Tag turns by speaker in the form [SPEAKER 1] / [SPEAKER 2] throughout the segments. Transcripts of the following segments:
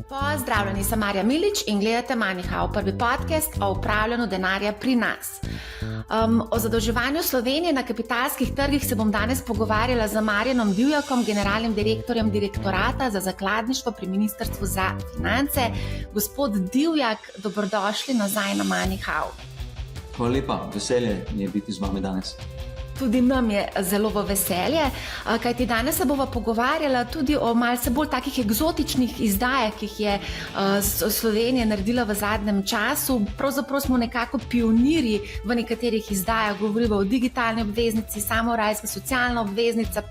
[SPEAKER 1] Pozdravljeni, sem Marja Milič in gledate MoneyHow, prvi podcast o upravljanju denarja pri nas. O zadolževanju Slovenije na kapitalskih trgih se bom danes pogovarjala z Marjanom Divjakom, generalnim direktorjem Direktorata za zakladništvo pri Ministrstvu za finance. Gospod Divjak, dobrodošli nazaj na MoneyHow.
[SPEAKER 2] Hvala lepa, veselje mi je biti z vami danes.
[SPEAKER 1] Tudi nam je zelo v veselje, kajti danes se bova pogovarjala tudi o malce bolj takih eksotičnih izdajah, ki jih je Slovenija naredila v zadnjem času. Pravzaprav smo nekako pionirji v nekaterih izdajah, govorimo o digitalni obveznici, samorajska socialna obveznica,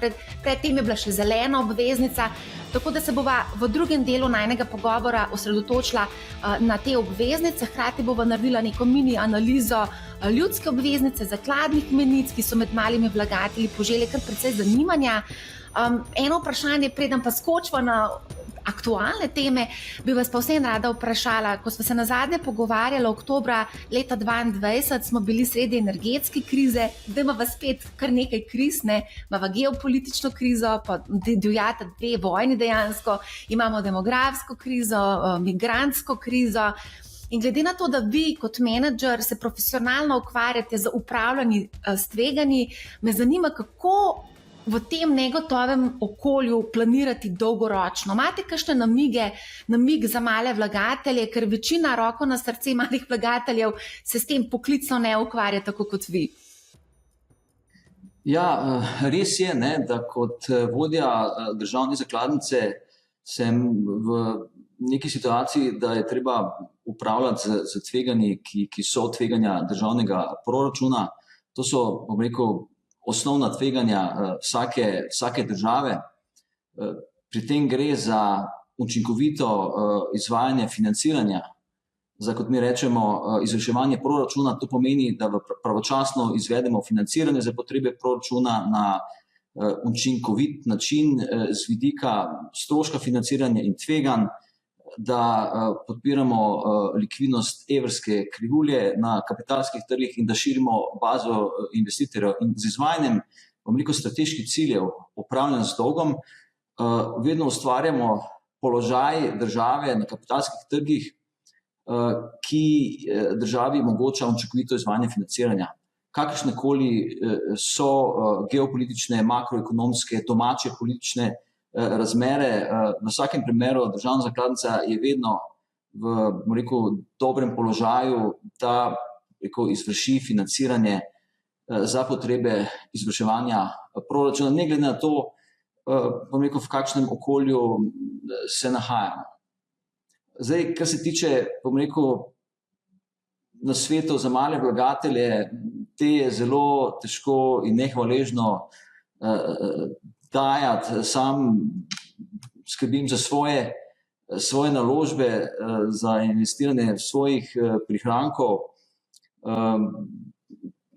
[SPEAKER 1] predtem je bila še zelena obveznica. Tako da se bova v drugem delu najnega pogovora osredotočila na te obveznice, hkrati bova naredila neko mini analizo ljudske obveznice, zakladnih menic, ki so med malimi vlagatelji požele kar precej zanimanja. Eno vprašanje, preden pa skočiva na aktualne teme, bi vas pa vseeno rada vprašala, ko smo se nazadnje pogovarjali oktobra leta 2022, smo bili sredi energetske krize, zdaj imamo spet kar nekaj kriz, imamo geopolitično krizo, pa divjata dve vojni dejansko, imamo demografsko krizo, migrantsko krizo. In glede na to, da vi kot menedžer se profesionalno ukvarjate z upravljanjem s tveganji, me zanima, kako v tem negotovem okolju planirati dolgoročno. Imate kakšne namig za male vlagatelje, ker večina, roko na srce, malih vlagateljev se s tem poklicno ne ukvarja tako kot vi?
[SPEAKER 2] Ja, res je, da kot vodja državne zakladnice sem v neki situaciji, da je treba upravljati z tveganji, ki so tveganja državnega proračuna. To so, bom rekel, osnovna tveganja vsake države. Pri tem gre za učinkovito izvajanje financiranja, za, kot mi rečemo, izvrševanje proračuna. To pomeni, da pravočasno izvedemo financiranje za potrebe proračuna na učinkovit način z vidika stroška financiranja in tveganj, da podpiramo likvidnost evrske krivulje na kapitalskih trgih in da širimo bazo investitorjev. In z izvajanjem, bom rekel, strateških ciljev upravljanja z dolgom vedno ustvarjamo položaj države na kapitalskih trgih, ki državi omogoča učinkovito izvajanje financiranja. Kakršnekoli so geopolitične, makroekonomske, domače politične razmere, v vsakem primeru državna zakladnica je vedno v dobrem položaju, da izvrši financiranje za potrebe izvrševanja proračuna, ne glede na to, v kakšnem okolju se nahajamo. Zdaj, kar se tiče, na svetu za male vlagatelje, te je zelo težko in nehvaležno dajati. Sam skrbim za svoje naložbe, za investiranje svojih prihrankov.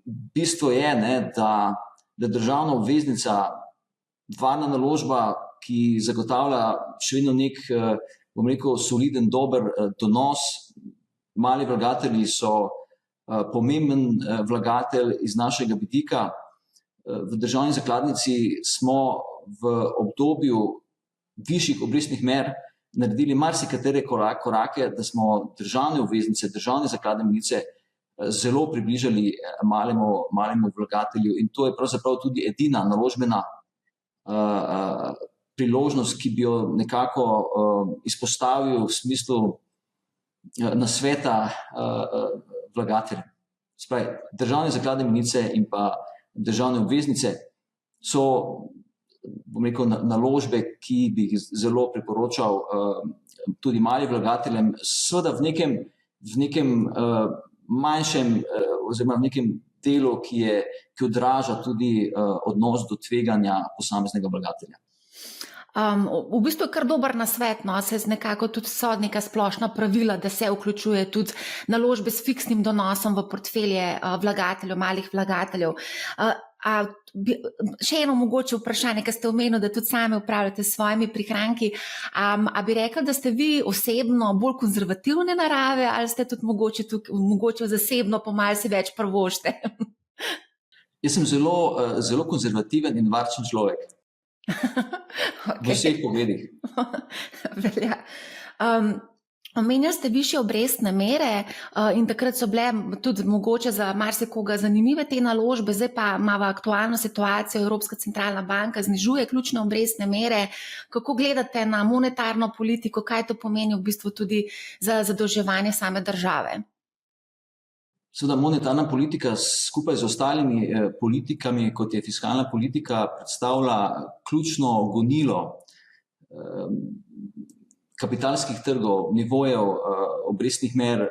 [SPEAKER 2] Bistvo je, da državna obveznica, varna naložba, ki zagotavlja še vedno nek, soliden, dober donos. Mali vlagatelji so pomemben vlagatelj iz našega vidika. V državni zakladnici smo v obdobju višjih obrestnih mer naredili marsikatere korake, da smo državne obveznice, državne zakladne menice zelo približali malemu vlagatelju. In to je pravzaprav tudi edina naložbena priložnost, ki bi jo nekako izpostavil v smislu nasveta vlagateljem. Državne zakladne menice in pa državne obveznice so, naložbe, ki bi jih zelo priporočal tudi malim vlagateljem, seveda v nekem manjšem oziroma v nekem delu, ki odraža tudi odnos do tveganja posameznega vlagatelja.
[SPEAKER 1] V bistvu je kar dober nasvet, se nekako tudi so neka splošna pravila, da se vključuje tudi naložbe s fiksnim donosom v portfelje vlagateljev, malih vlagateljev. Še eno mogoče vprašanje, ki ste omenili, da tudi sami upravljate s svojimi prihranki. A bi rekli, da ste vi osebno bolj konzervativne narave ali ste tudi mogoče zasebno pa malo si več privoščite?
[SPEAKER 2] Jaz sem zelo konzervativen in varčen človek. v vseh pogledih.
[SPEAKER 1] Velja. Omenjali ste višje obrestne mere in takrat so bile tudi mogoče za marsikoga zanimive te naložbe, zdaj pa imamo aktualno situacijo, Evropska centralna banka znižuje ključne obrestne mere. Kako gledate na monetarno politiko, kaj to pomeni v bistvu tudi za zadolževanje same države?
[SPEAKER 2] Seveda monetarna politika skupaj z ostalimi politikami, kot je fiskalna politika, predstavlja ključno gonilo kapitalskih trgov, nivojev obrestnih mer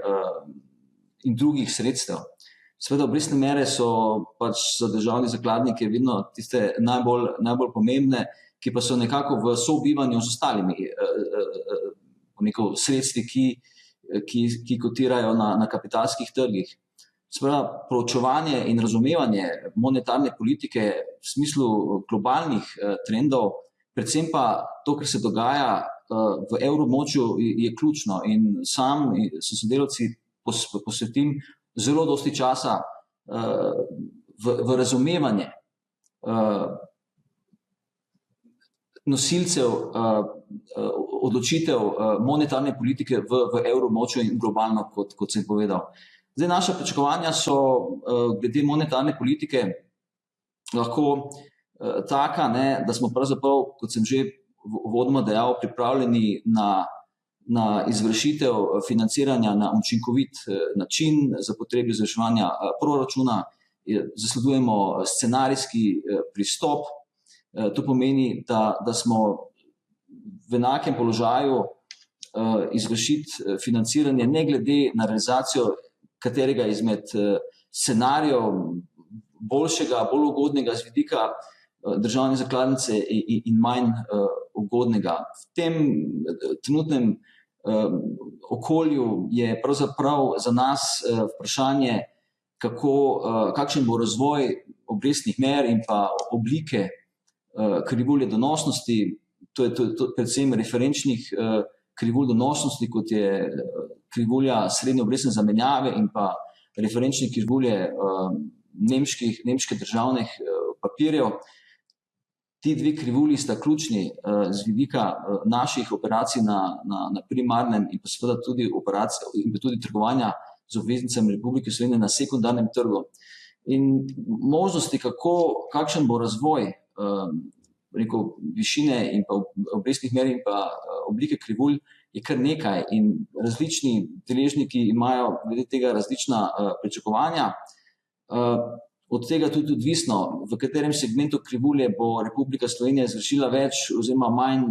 [SPEAKER 2] in drugih sredstev. Seveda obrestne mere so pač za državne zakladnike vedno tiste najbolj pomembne, ki pa so nekako v sobivanju z ostalimi sredstvi, ki kotirajo na kapitalskih trgih. Seveda proučevanje in razumevanje monetarne politike v smislu globalnih trendov, predvsem pa to, kar se dogaja v evroobmočju, je ključno in sam s sodelavci posvetim zelo dosti časa v razumevanje nosilcev odločitev monetarne politike v evroobmočju in globalno, kot sem povedal. Zdaj, naša pričakovanja so glede monetarne politike lahko taka, da smo pravzaprav, kot sem že uvodoma dejal, pripravljeni na izvršitev financiranja na učinkovit način za potrebe izvrševanja proračuna. Zasledujemo scenarijski pristop. To pomeni, da smo v enakem položaju izvršiti financiranje ne glede na realizacijo katerega izmed scenarijev boljšega, bolj ugodnega z vidika državne zakladnice in manj ugodnega. V tem trenutnem okolju je pravzaprav za nas vprašanje, kakšen bo razvoj obrestnih mer in pa oblike krivulje donosnosti, to je predvsem referenčnih krivulj donosnosti, kot je krivulja srednje obrestne zamenjave in pa referenčne krivulje nemške državnih papirjev. Ti dve krivulji sta ključni z vidika naših operacij na primarnem in pa seveda tudi trgovanja z obveznicami Republike Slovenije na sekundarnem trgu. In možnosti, kakšen bo razvoj višine in pa obrestnih mer in pa oblike krivulj, je kar nekaj in različni deležniki imajo glede tega različna pričakovanja. Od tega tudi odvisno, v katerem segmentu krivulje bo Republika Slovenija izvršila več oziroma manj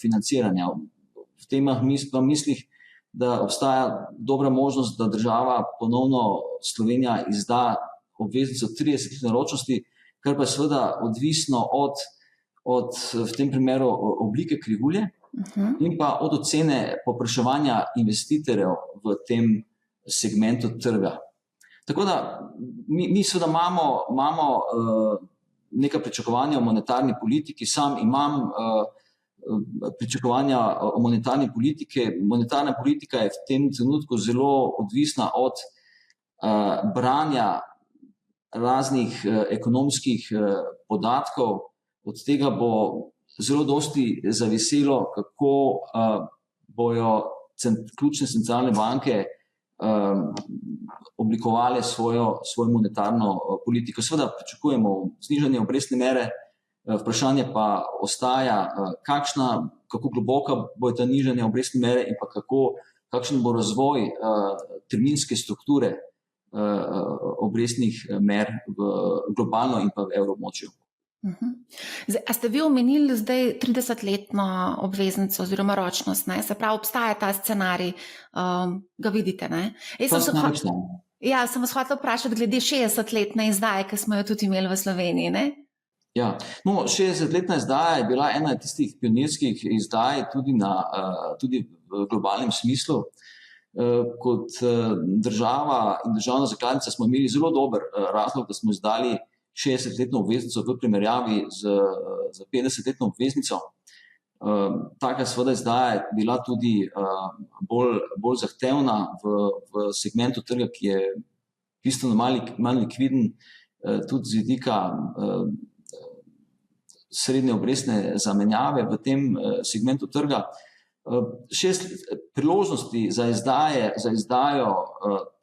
[SPEAKER 2] financiranja. V tem mislih, da obstaja dobra možnost, da država ponovno Slovenija izda obveznico 30-letne ročnosti, kar pa je seveda odvisno od v tem primeru oblike krivulje in pa od ocene povpraševanja investitorjev v tem segmentu trga. Tako da mi seveda imamo neka pričakovanja o monetarni politiki, sam imam pričakovanja o monetarni politike. Monetarna politika je v tem trenutku zelo odvisna od branja raznih ekonomskih podatkov. Od tega bo zelo dosti zaviselo, kako bojo ključne centralne banke oblikovali svojo monetarno politiko. Seveda pričakujemo znižanje obrestne mere, vprašanje pa ostaja, kako globoka bo ta nižanje obrestne mere in pa kakšen bo razvoj terminske strukture obrestnih mer globalno in pa v evroobmočju.
[SPEAKER 1] A ste vi omenili zdaj 30-letno obveznico oziroma ročnost, ne? Se pravi, obstaja ta scenarij, ga vidite, ne? Sem vas hotela vprašati glede 60-letne izdaje, ki smo jo tudi imeli v Sloveniji, ne?
[SPEAKER 2] Ja, 60-letna izdaja je bila ena tistih pionirskih izdaj tudi v globalnem smislu. Kot država in državna zakladnica smo imeli zelo dober razlog, da smo izdali 60-letno obveznico v primerjavi z 50-letno obveznico. Taka seveda izdaja je bila tudi bolj zahtevna v segmentu trga, ki je bistveno manj likviden, tudi z vidika srednje obrestne zamenjave v tem segmentu trga. 6 priložnosti za izdajo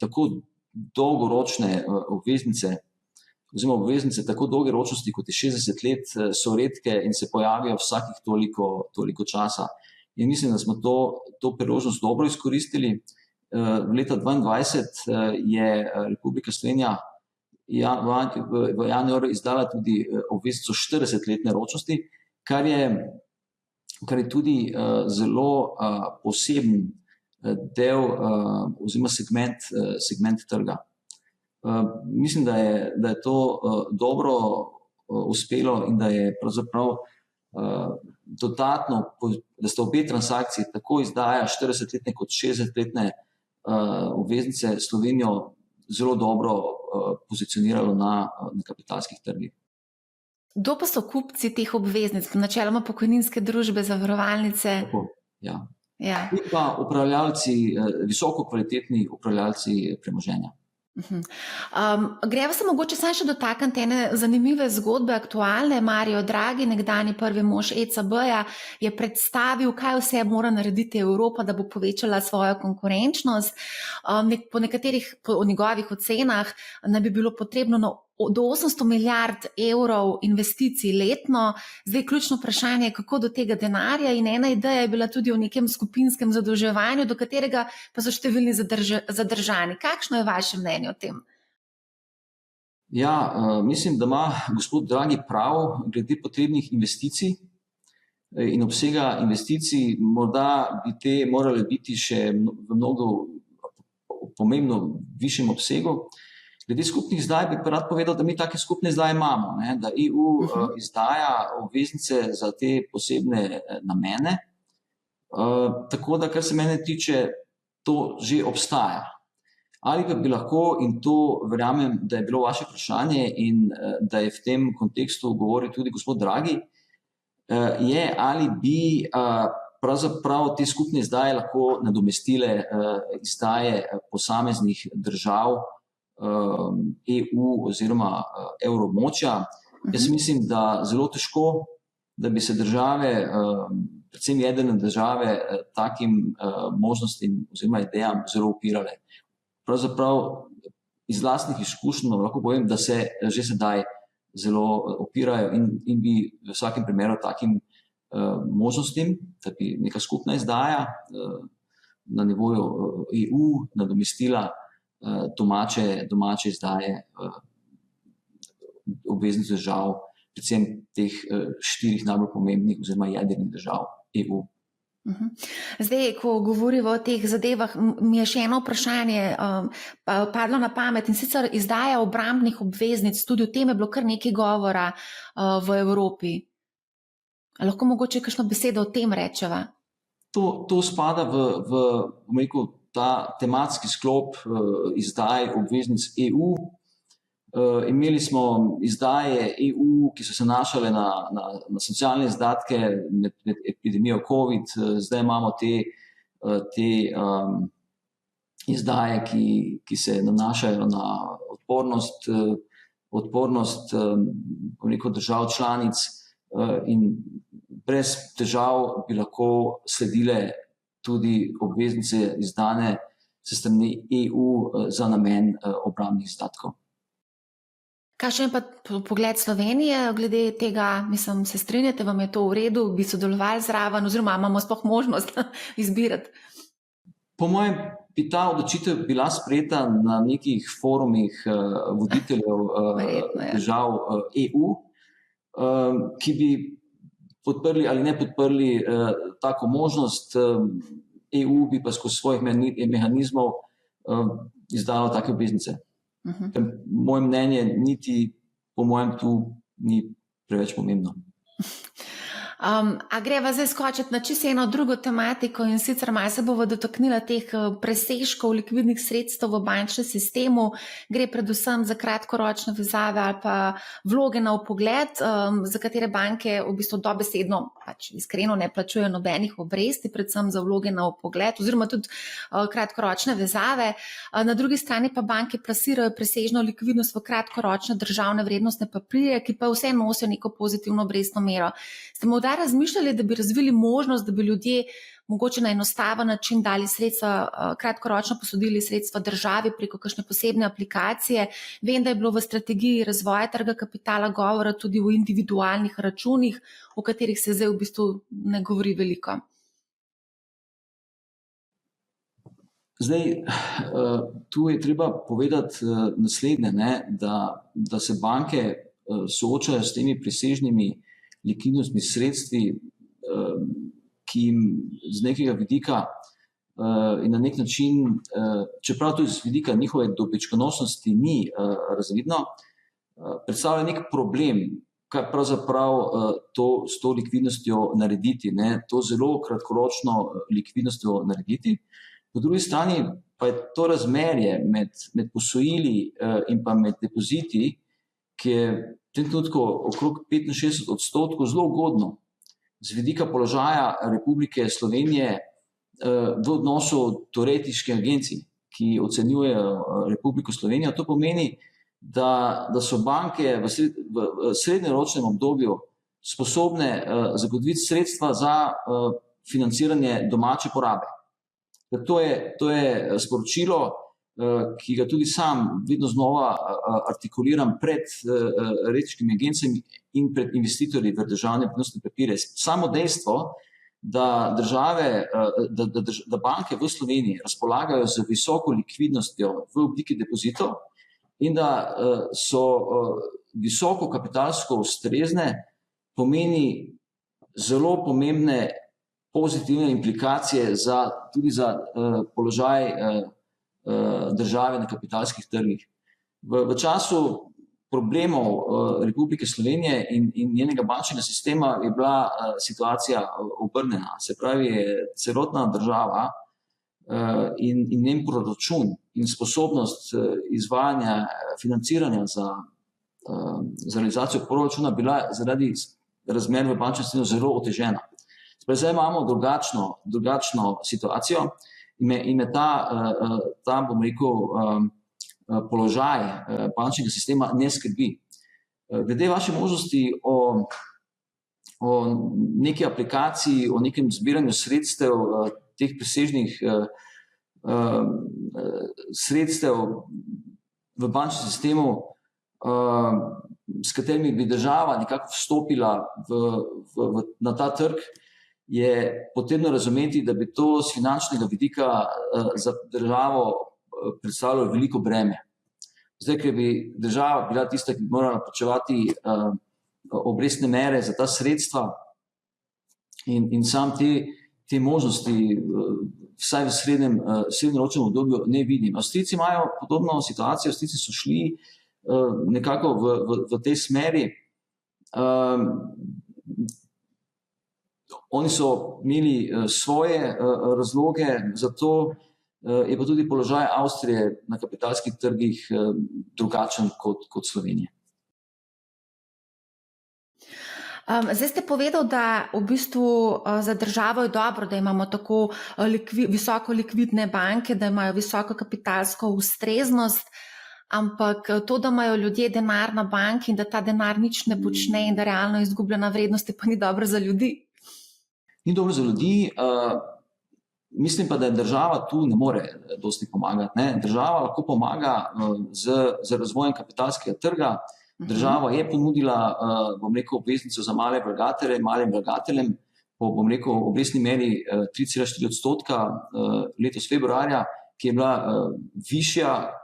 [SPEAKER 2] tako dolgoročne obveznice, oziroma obveznice tako dolge ročnosti, kot je 60 let, so redke in se pojavijo vsakih toliko časa. In mislim, da smo to priložnost dobro izkoristili. V leta 2022 je Republika Slovenija v januarju izdala tudi obveznico 40-letne ročnosti, kar je tudi zelo poseben del oziroma segment trga. Mislim, da je to dobro uspelo in da je pravzaprav dodatno, da sta obe transakciji, tako izdaja 40-letne kot 60-letne obveznice, Slovenijo zelo dobro pozicioniralo na kapitalskih trgih.
[SPEAKER 1] Kdo pa so kupci teh obveznic? Načeloma pokojninske družbe, zavarovalnice?
[SPEAKER 2] Tako, ja.
[SPEAKER 1] Ja.
[SPEAKER 2] In pa upravljalci, visoko kvalitetni upravljalci premoženja.
[SPEAKER 1] Greva se mogoče samo še dotakniti ene zanimive zgodbe, aktualne. Mario Draghi, nekdanji prvi mož ECB-ja, je predstavil, kaj vse mora narediti Evropa, da bo povečala svojo konkurenčnost. Po njegovih ocenah naj bi bilo potrebno do 800 milijard evrov investicij letno. Zdaj ključno vprašanje je, kako do tega denarja, in ena ideja je bila tudi o nekem skupinskem zadolževanju, do katerega pa so številni zadržani. Kakšno je vaše mnenje o tem?
[SPEAKER 2] Ja, mislim, da ima gospod Draghi prav glede potrebnih investicij in obsega investicij. Morda bi te morale biti še v mnogo pomembno višjem obsegu. Glede skupnih izdaj bi rad povedal, da mi take skupne izdaje imamo, ne? Da EU izdaja obveznice za te posebne namene. Tako da, kar se mene tiče, to že obstaja. Ali pa bi lahko, in to verjamem, da je bilo vaše vprašanje in da je v tem kontekstu govoril tudi gospod Draghi, je, ali bi pravzaprav te skupne izdaje lahko nadomestile izdaje posameznih držav EU oziroma evroobmočja. Jaz mislim, da zelo težko, da bi se države, predvsem jedrne države, takim možnostim oziroma idejam zelo upirale. Pravzaprav iz lastnih izkušenj lahko povem, da se že sedaj zelo upirajo in bi v vsakem primeru takim možnostim, da bi neka skupna izdaja na nivoju EU nadomestila domače izdaje obveznic držav, predvsem teh 4 najbolj pomembnih oziroma jedrnih držav EU.
[SPEAKER 1] Zdaj, ko govorimo o teh zadevah, mi je še eno vprašanje padlo na pamet, in sicer izdaja obrambnih obveznic. Tudi o tem je bilo kar nekaj govora v Evropi. Lahko mogoče kakšno besedo o tem rečeva?
[SPEAKER 2] To spada v ta tematski sklop izdaj obveznic EU. Imeli smo izdaje EU, ki so se nanašale na socialne izdatke med epidemijo COVID. Zdaj imamo te izdaje, ki se nanašajo na odpornost držav članic, in brez težav bi lahko sledile tudi obveznice izdane se strani EU za namen obrambnih izdatkov.
[SPEAKER 1] Kakšen je pa pogled Slovenije glede tega? Mislim, se strinjate, vam je to v redu, bi sodelovali zraven, oziroma imamo sploh možnost izbirati?
[SPEAKER 2] Po mojem bi ta odločitev bila sprejeta na nekih forumih voditeljev držav EU, ki bi podprli ali ne podprli tako možnost. EU bi pa skozi svojih mehanizmov izdalo take obveznice. Moje mnenje niti po mojem tu ni preveč pomembno.
[SPEAKER 1] A greva zdaj skočiti na čisto eno drugo tematiko, in sicer malo se bova dotaknila teh presežkov likvidnih sredstev v bančnem sistemu. Gre predvsem za kratkoročne vezave ali pa vloge na vpogled, za katere banke v bistvu dobesedno pač iskreno ne plačujejo nobenih obresti, predvsem za vloge na vpogled oziroma tudi kratkoročne vezave. Na drugi strani pa banke plasirajo presežno likvidnost v kratkoročne državne vrednostne papirje, ki pa vse nosijo neko pozitivno obrestno mero. Ste morda razmišljali, da bi razvili možnost, da bi ljudje mogoče na enostaven način dali sredstva, kratkoročno posodili sredstva državi preko kakšne posebne aplikacije? Vem, da je bilo v strategiji razvoja trga kapitala govora tudi o individualnih računih, o katerih se zdaj v bistvu ne govori veliko.
[SPEAKER 2] Zdaj, tu je treba povedati naslednje, ne, da se banke soočajo s temi presežnimi likvidnostnimi sredstvi, ki jim z nekega vidika in na nek način, čeprav to iz vidika njihove dobičkonosnosti ni razvidno, predstavlja nek problem, kaj pravzaprav s to likvidnostjo narediti, ne, to zelo kratkoročno likvidnostjo narediti. Po drugi strani pa je to razmerje med posojili in pa med depoziti, ki je v tem trenutku okrog 65% zelo ugodno z vidika položaja Republike Slovenije v odnosu do ratinških agencij, ki ocenjujejo Republiko Slovenijo. To pomeni, da so banke v srednjeročnem obdobju sposobne zagotoviti sredstva za financiranje domače porabe. To je sporočilo, ki ga tudi sam vedno znova artikuliram pred ratinškimi agencijami in pred investitorji v državne vrednostne papirje. Samo dejstvo, da banke v Sloveniji razpolagajo z visoko likvidnostjo v obliki depozitov in da so visoko kapitalsko ustrezne, pomeni zelo pomembne pozitivne implikacije tudi za položaj države na kapitalskih trgih. V času problemov Republike Slovenije in njenega bančnega sistema je bila situacija obrnjena. Se pravi, celotna država in njen proračun in sposobnost izvajanja financiranja za realizacijo proračuna bila zaradi razmer v bančnem sistemu zelo otežena. Zdaj imamo drugačno situacijo in me ta bom rekel, položaj bančnega sistema ne skrbi. Glede vaše možnosti o neki aplikaciji, o nekem zbiranju sredstev, teh presežnih sredstev v bančnem sistemu, s katerimi bi država nekako vstopila na ta trg, je potrebno razumeti, da bi to z finančnega vidika za državo predstavljalo veliko breme. Zdaj, ker bi država bila tista, ki bi morala plačevati obrestne mere za ta sredstva in sam te možnosti vsaj v srednjeročnem obdobju ne vidim. Avstrijci imajo podobno situacijo, Avstrijci so šli nekako v tej smeri. Oni so imeli svoje razloge, zato je pa tudi položaj Avstrije na kapitalskih trgih drugačen kot Slovenije.
[SPEAKER 1] Zdaj ste povedali, da v bistvu za državo je dobro, da imamo tako visoko likvidne banke, da imajo visoko kapitalsko ustreznost, ampak to, da imajo ljudje denar na banki in da ta denar nič ne počne in da realno izgublja na vrednosti, pa ni dobro za ljudi.
[SPEAKER 2] Ni dobro za ljudi. Mislim pa, da država tu ne more dosti pomagati. Ne? Država lahko pomaga z razvojem kapitalskega trga. Država je ponudila, bom rekel, obveznico za male vlagatelje, malim vlagateljem po, bom rekel, obrestni meri 3,4% letos februarja, ki je bila višja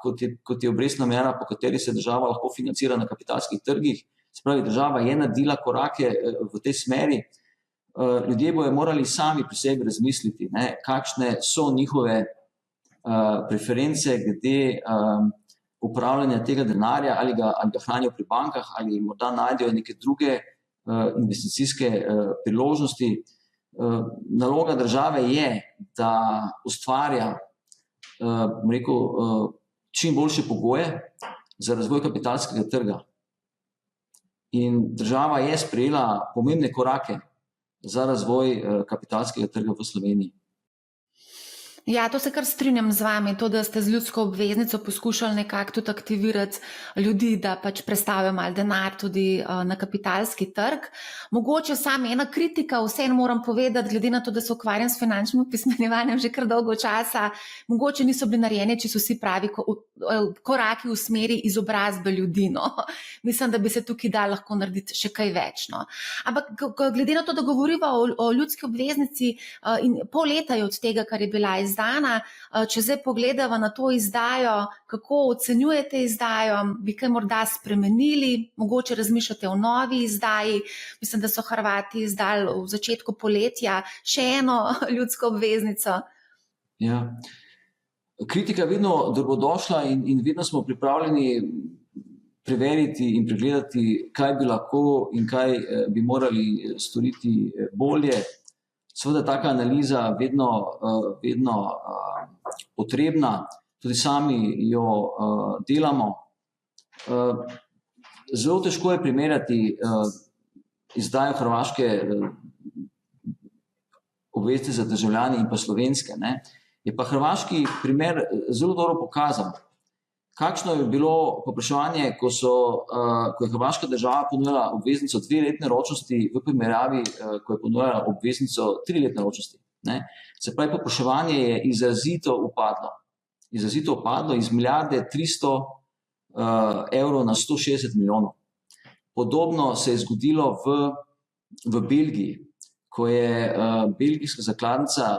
[SPEAKER 2] kot je obrestna mera, po kateri se država lahko financira na kapitalskih trgih. Se pravi, država je naredila korake v tej smeri. Ljudje bodo morali sami pri sebi razmisliti, ne, kakšne so njihove preference glede upravljanja tega denarja, ali ga hranijo pri bankah, ali morda najdejo neke druge investicijske priložnosti. Naloga države je, da ustvarja, bom rekel, čim boljše pogoje za razvoj kapitalskega trga. In država je sprejela pomembne korake za razvoj kapitalskega trga v Sloveniji.
[SPEAKER 1] Ja, to se kar strinjam z vami, to, da ste z ljudsko obveznico poskušali nekako tudi aktivirati ljudi, da pač predstavijo malo denar tudi na kapitalski trg. Mogoče samo ena kritika, vseeno moram povedati, glede na to, da se ukvarjam s finančnim opismenjevanjem že kar dolgo časa, mogoče niso bili narejeni čisto vsi pravi koraki v smeri izobrazbe ljudi. No. Mislim, da bi se tukaj dalo lahko narediti še kaj več. No. Ampak glede na to, da govoriva o ljudski obveznici in pol leta je od tega, kar je bila izdana, če zdaj pogledava na to izdajo, kako ocenjujete izdajo, bi kaj morda spremenili, mogoče razmišljate o novi izdaji. Mislim, da so Hrvati izdali v začetku poletja še eno ljudsko obveznico.
[SPEAKER 2] Ja. Kritika je vedno dobrodošla in vedno smo pripravljeni preveriti in pregledati, kaj bi lahko in kaj bi morali storiti bolje. Seveda taka analiza vedno potrebna, tudi sami jo delamo. Zelo težko je primerjati izdajo hrvaške obveznice za državljane in pa slovenske. Ne. Je pa hrvaški primer zelo dobro pokazal, kakšno je bilo povpraševanje, ko je hrvaška država ponujala obveznico 2-letne ročnosti v primerjavi, ko je ponujala obveznico 3-letne ročnosti. Ne. Se pravi, povpraševanje je izrazito upadlo. Izrazito upadlo iz milijarde 300 evrov na 160 milijonov. Podobno se je zgodilo v Belgiji, ko je belgijska zakladnica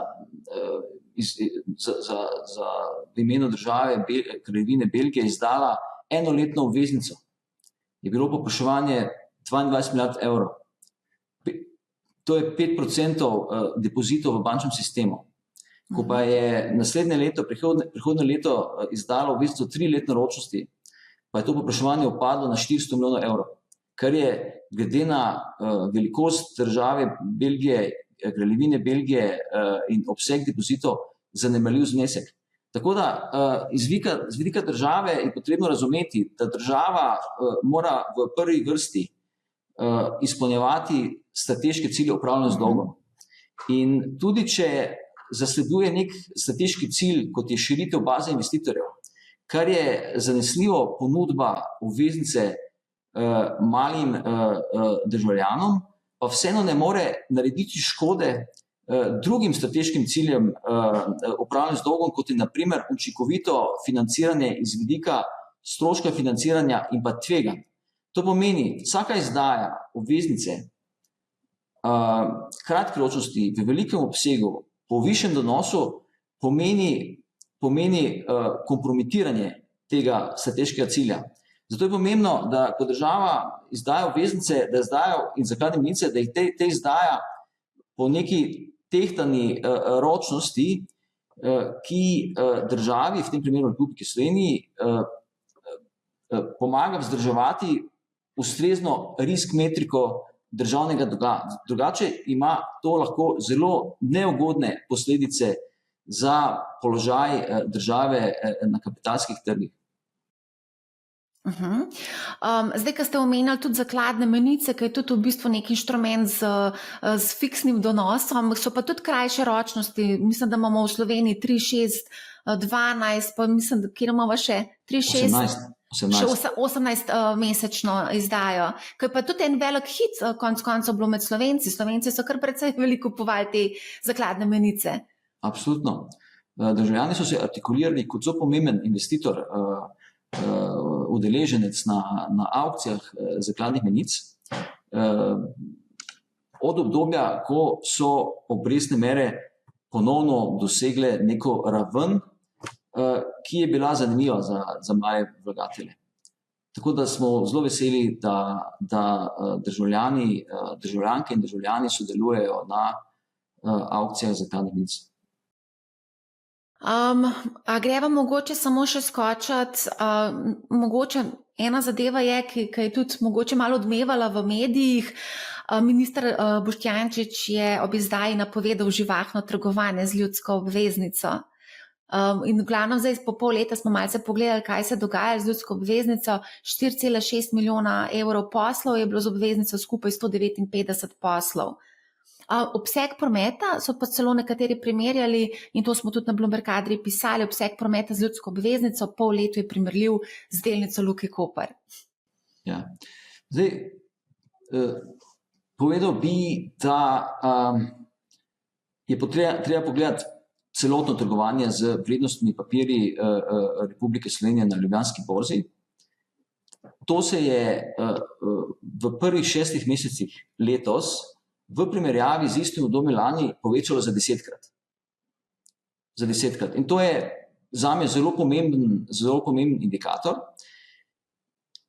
[SPEAKER 2] v imenu države Kraljevine Belgije izdala enoletno obveznico. Je bilo povpraševanje 22 milijard evrov. To je 5% depozitov v bančnem sistemu. Ko pa je naslednje leto, prihodnje leto izdalo obveznico 3-letne ročnosti, pa je to povpraševanje upadlo na 400 milijonov evrov, kar je glede na velikost države Belgije, Kraljevine Belgije in obseg depozitov zanemarljiv znesek. Tako da z vidika države je potrebno razumeti, da država mora v prvi vrsti izpolnjevati strateške cilje upravljanja z dolgom. In tudi če zasleduje nek strateški cilj, kot je širitev baze investitorjev, kar je zanesljivo ponudba obveznice malim državljanom, pa vseeno ne more narediti škode drugim strateškim ciljem upravljanja z dolgom, kot je na primer učinkovito financiranje iz vidika stroška financiranja in pa tveganj. To pomeni, vsaka izdaja obveznice kratke ročnosti v velikem obsegu po višjem donosu pomeni kompromitiranje tega strateškega cilja. Zato je pomembno, da ko država izdaja obveznice, da izdajo in zakladne menice, da jih te izdaja po neki tehtani ročnosti, ki državi, v tem primeru Republiki Sloveniji, pomaga vzdrževati ustrezno risk metriko državnega dolga. Drugače ima to lahko zelo neugodne posledice za položaj države na kapitalskih trgih.
[SPEAKER 1] Zdaj, ko ste omenjali tudi zakladne menice, ki je tudi v bistvu nek inštrument z fiksnim donosom, so pa tudi krajše ročnosti. Mislim, da imamo v Sloveniji 3, 6, 12, pa mislim, da kjer imamo še 3, 6, 18 mesečno izdajo. Ko je pa tudi en velik hit konec koncev bilo med Slovenci. Slovenci so kar precej veliko kupovali te zakladne menice.
[SPEAKER 2] Absolutno. Državljani so se artikulirali kot zelo pomemben investitor, udeleženec na aukcijah zakladnih menic. Od obdobja, ko so obrestne mere ponovno dosegle neko raven, ki je bila zanimiva za mlade vlagatelje. Tako da smo zelo veseli, da državljanke in državljani sodelujejo na aukcijah zakladnih menic.
[SPEAKER 1] A greva mogoče samo še skočiti, mogoče ena zadeva je, ki je tudi mogoče malo odmevala v medijih. Minister Boštjančič je ob izdaji napovedal živahno trgovanje z ljudsko obveznico. In v glavnem zdaj po pol leta smo malce pogledali, kaj se dogaja z ljudsko obveznico. 4,6 milijona evrov poslov je bilo z obveznico, skupaj 159 poslov. Obseg prometa so pa celo nekateri primerjali, in to smo tudi na Bloomberg Adriji pisali, obseg prometa z ljudsko obveznico pol letu je primerljiv z delnico Luke Koper.
[SPEAKER 2] Ja. Zdaj, povedal bi, da je treba pogledati celotno trgovanje z vrednostnimi papirji Republike Slovenije na Ljubljanski borzi. To se je v prvih 6 mesecih letos v primerjavi z istim obdobjem lani povečalo za 10-krat. Za 10-krat. In to je zame zelo pomemben indikator.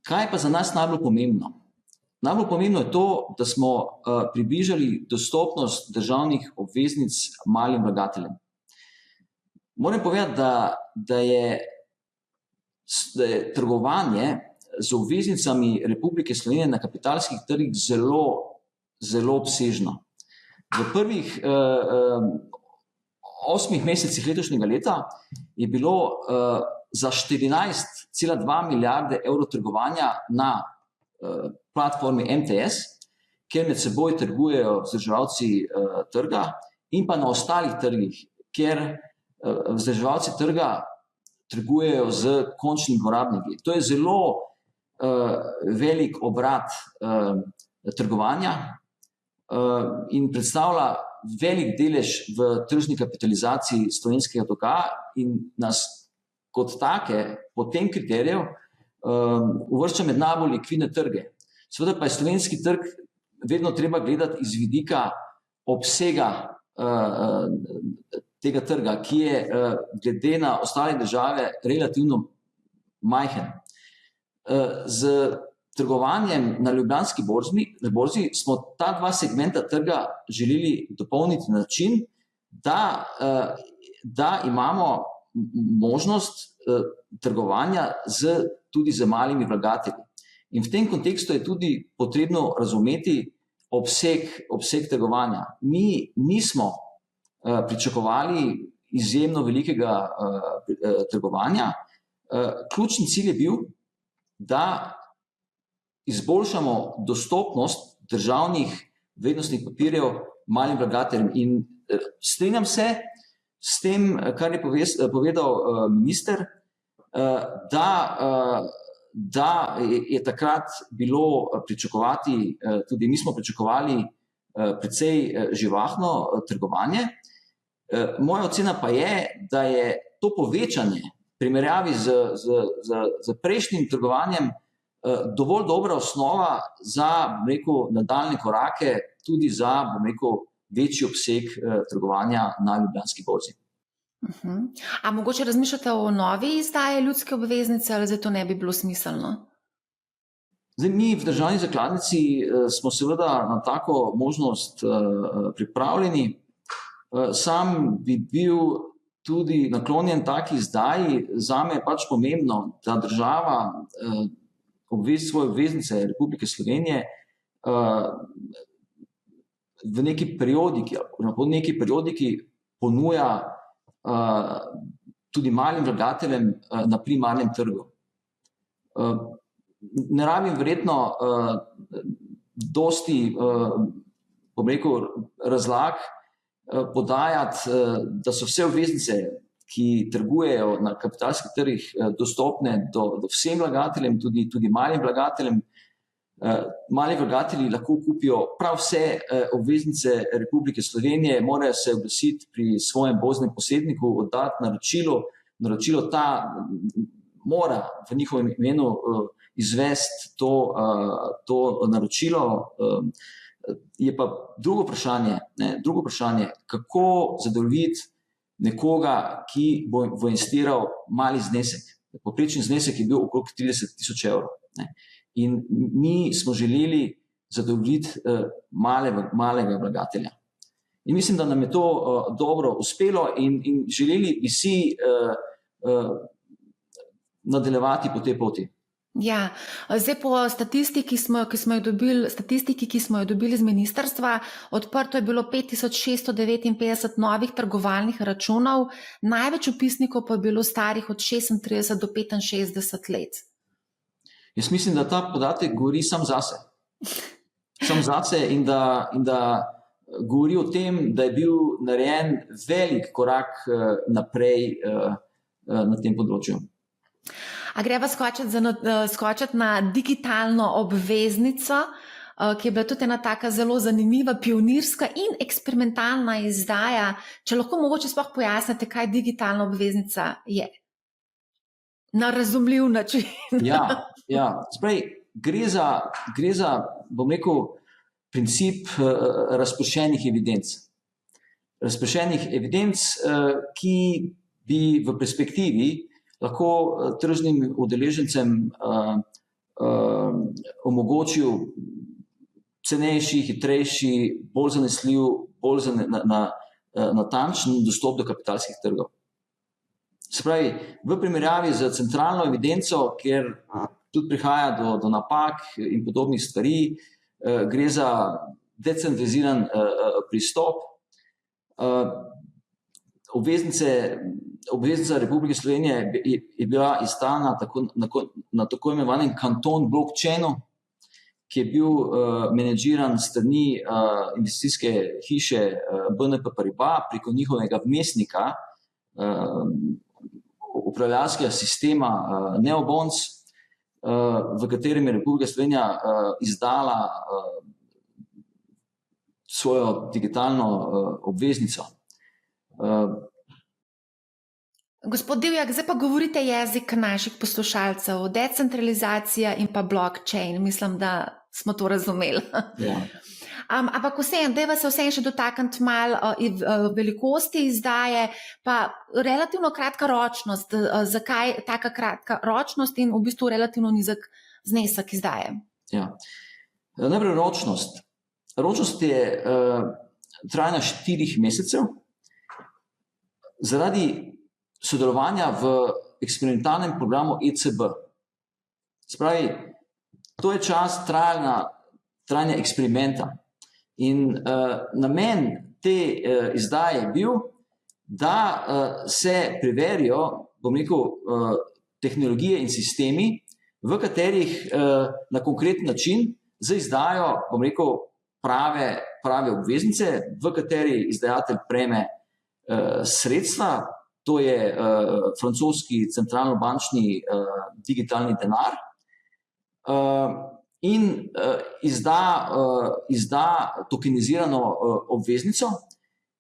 [SPEAKER 2] Kaj pa za nas najbolj pomembno? Najbolj pomembno je to, da smo približali dostopnost državnih obveznic malim vlagateljem. Moram povedati, da je trgovanje z obveznicami Republike Slovenije na kapitalskih trgih zelo obsežno. V prvih 8 mesecih letošnjega leta je bilo za 14,2 milijarde evrov trgovanja na platformi MTS, kjer med seboj trgujejo vzdrževalci trga, in pa na ostalih trgih, kjer vzdrževalci trga trgujejo z končnimi uporabniki. To je zelo velik obrat trgovanja in predstavlja velik delež v tržni kapitalizaciji slovenskega dolga in nas kot take po tem kriteriju uvršča med najbolj likvidne trge. Seveda pa je slovenski trg vedno treba gledati iz vidika obsega tega trga, ki je glede na ostale države relativno majhen. Z trgovanjem na Ljubljanski borzi smo ta dva segmenta trga želeli dopolniti na način, da imamo možnost trgovanja tudi z malimi vlagatelji. In v tem kontekstu je tudi potrebno razumeti obseg trgovanja. Mi nismo pričakovali izjemno velikega trgovanja. Ključni cilj je bil, da izboljšamo dostopnost državnih vrednostnih papirjev malim vlagateljem. In strinjam se s tem, kar je povedal minister, da je takrat bilo pričakovati, tudi mi smo pričakovali precej živahno trgovanje. Moja ocena pa je, da je to povečanje v primerjavi z prejšnjim trgovanjem dovolj dobra osnova za nadaljnje korake, tudi za večji obseg trgovanja na Ljubljanski borzi.
[SPEAKER 1] A mogoče razmišljate o novi izdaji ljudske obveznice, ali zato ne bi bilo smiselno?
[SPEAKER 2] Zdaj, mi v državni zakladnici smo seveda na tako možnost pripravljeni. Sam bi bil tudi naklonjen taki izdaji. Zame je pač pomembno, da država svoje obveznice Republike Slovenije v neki periodiki ponuja tudi malim vlagateljem na primarnem trgu. Ne rabim verjetno dosti razlag podajati, da so vse obveznice, ki trgujejo na kapitalskih trgih, dostopne do vsem vlagateljem, tudi malim vlagateljem. Mali vlagatelji lahko kupijo prav vse obveznice Republike Slovenije, morajo se oglasiti pri svojem borznem posredniku, oddati naročilo, ta mora v njihovem imenu izvesti to naročilo. Je pa drugo vprašanje, kako zadovoljiti nekoga, ki bo investiral mali znesek. Povprečni znesek je bil okrog 30.000 evrov. In mi smo želeli zadovoljiti malega vlagatelja. In mislim, da nam je to dobro uspelo in želeli bi si nadaljevati po tej poti.
[SPEAKER 1] Ja, zdaj po statistiki, ki smo jo dobili z ministrstva, odprto je bilo 5659 novih trgovalnih računov, največ vpisnikov pa je bilo starih od 36 do 65 let.
[SPEAKER 2] Jaz mislim, da ta podatek govori sam zase in da govori o tem, da je bil narejen velik korak naprej na tem področju.
[SPEAKER 1] A greva skočiti na digitalno obveznico, ki je bila tudi ena taka zelo zanimiva, pionirska in eksperimentalna izdaja. Če lahko mogoče sploh pojasnite, kaj digitalna obveznica je. Na razumljiv način.
[SPEAKER 2] Ja. Sprej, gre za, bom rekel, princip razpršenih evidenc. Razpršenih evidenc, ki bi v perspektivi lahko tržnim udeležencem omogočil cenejši, hitrejši, bolj zanesljiv, bolj natančen dostop do kapitalskih trgov. Se pravi, v primerjavi z centralno evidenco, kjer tudi prihaja do napak in podobnih stvari, gre za decentraliziran pristop. Obveznica Republike Slovenije je bila izdana na tako imenovanem kanton blockchainu, ki je bil menedžiran strani investicijske hiše BNP Paribas preko njihovega vmesnika, upravljalskega sistema Neobonds, v katerem je Republika Slovenija izdala svojo digitalno obveznico.
[SPEAKER 1] Gospod Divjak, zdaj pa govorite jezik naših poslušalcev, decentralizacija in pa blockchain. Mislim, da smo to razumeli.
[SPEAKER 2] Ja.
[SPEAKER 1] Ampak dajva se vseeno še dotakniti malo velikosti izdaje, pa relativno kratka ročnost. Zakaj taka kratka ročnost in v bistvu relativno nizek znesek izdaje?
[SPEAKER 2] Ja. Najprej ročnost. Ročnost je trajna 4 mesecev. Zaradi sodelovanja v eksperimentalnem programu ECB. Spravi, to je čas trajanja eksperimenta. In namen te izdaje je bil, da se preverijo, bom rekel, tehnologije in sistemi, v katerih na konkreten način z izdajo, bom rekel, prave obveznice, v kateri izdajatelj prejme sredstva, to je francoski centralno-bančni digitalni denar, in izda tokenizirano obveznico,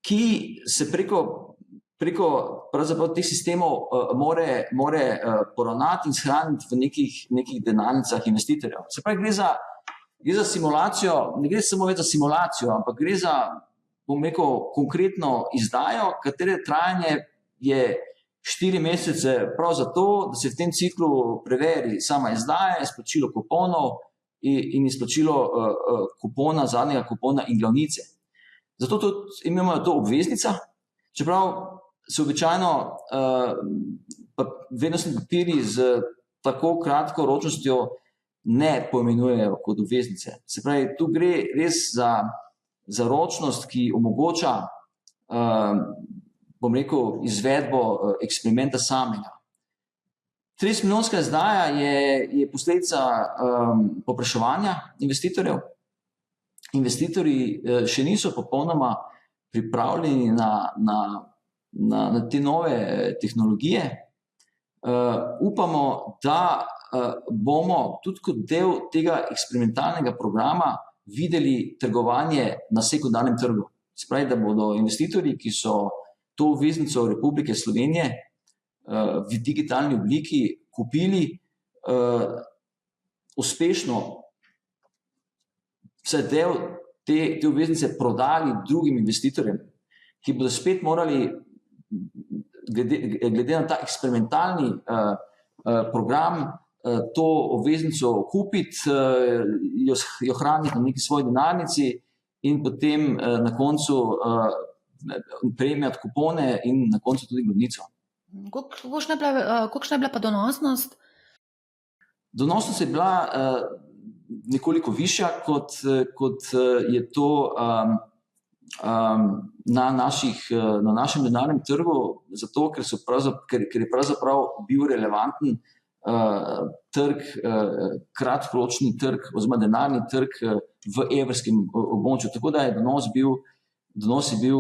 [SPEAKER 2] ki se preko pravzaprav teh sistemov more poravnati in shraniti v nekih denarnicah investitorjev. Se pravi, gre za simulacijo, ne gre samo več za simulacijo, ampak gre za, bom rekel, konkretno izdajo, katere trajanje je 4 mesece prav zato, da se v tem ciklu preveri sama izdaja, izplačilo kuponov in izplačilo kupona, zadnjega kupona in glavnice. Zato tudi imamo to obveznica, čeprav se običajno vrednostni papirji z tako kratko ročnostjo ne poimenujejo kot obveznice. Se pravi, tu gre res za ročnost, ki omogoča bom rekel, izvedbo eksperimenta samega. 30-milijonska izdaja je posledica povpraševanja investitorjev. Investitorji še niso popolnoma pripravljeni na te nove tehnologije. Upamo, da bomo tudi kot del tega eksperimentalnega programa videli trgovanje na sekundarnem trgu. Se pravi, da bodo investitorji, ki so to obveznico Republike Slovenije v digitalni obliki kupili, uspešno vse del te obveznice prodali drugim investitorjem, ki bodo spet morali, glede na ta eksperimentalni program, to obveznico kupiti, jo hraniti na neki svoji denarnici in potem na koncu prejemati kupone in na koncu tudi glavnico.
[SPEAKER 1] Kolikšna je bila pa donosnost?
[SPEAKER 2] Donosnost je bila nekoliko višja, kot je to na našem denarnem trgu, zato ker je pravzaprav bil relevanten trg, kratkoročni trg oziroma denarni trg v evrskem območju. Tako da je donos bil donos je bil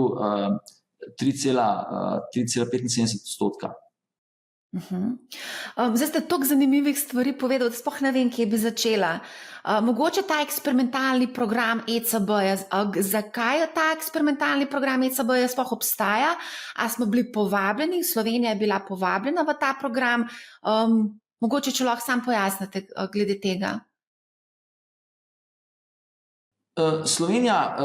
[SPEAKER 2] 3,75%.
[SPEAKER 1] Zdaj ste toliko zanimivih stvari povedali, da sploh ne vem, kje bi začela. Mogoče ta eksperimentalni program ECB-ja, zakaj ta eksperimentalni program ECB-ja sploh obstaja? A smo bili povabljeni, Slovenija je bila povabljena v ta program? Mogoče, če lahko sam pojasnite glede tega.
[SPEAKER 2] Slovenija,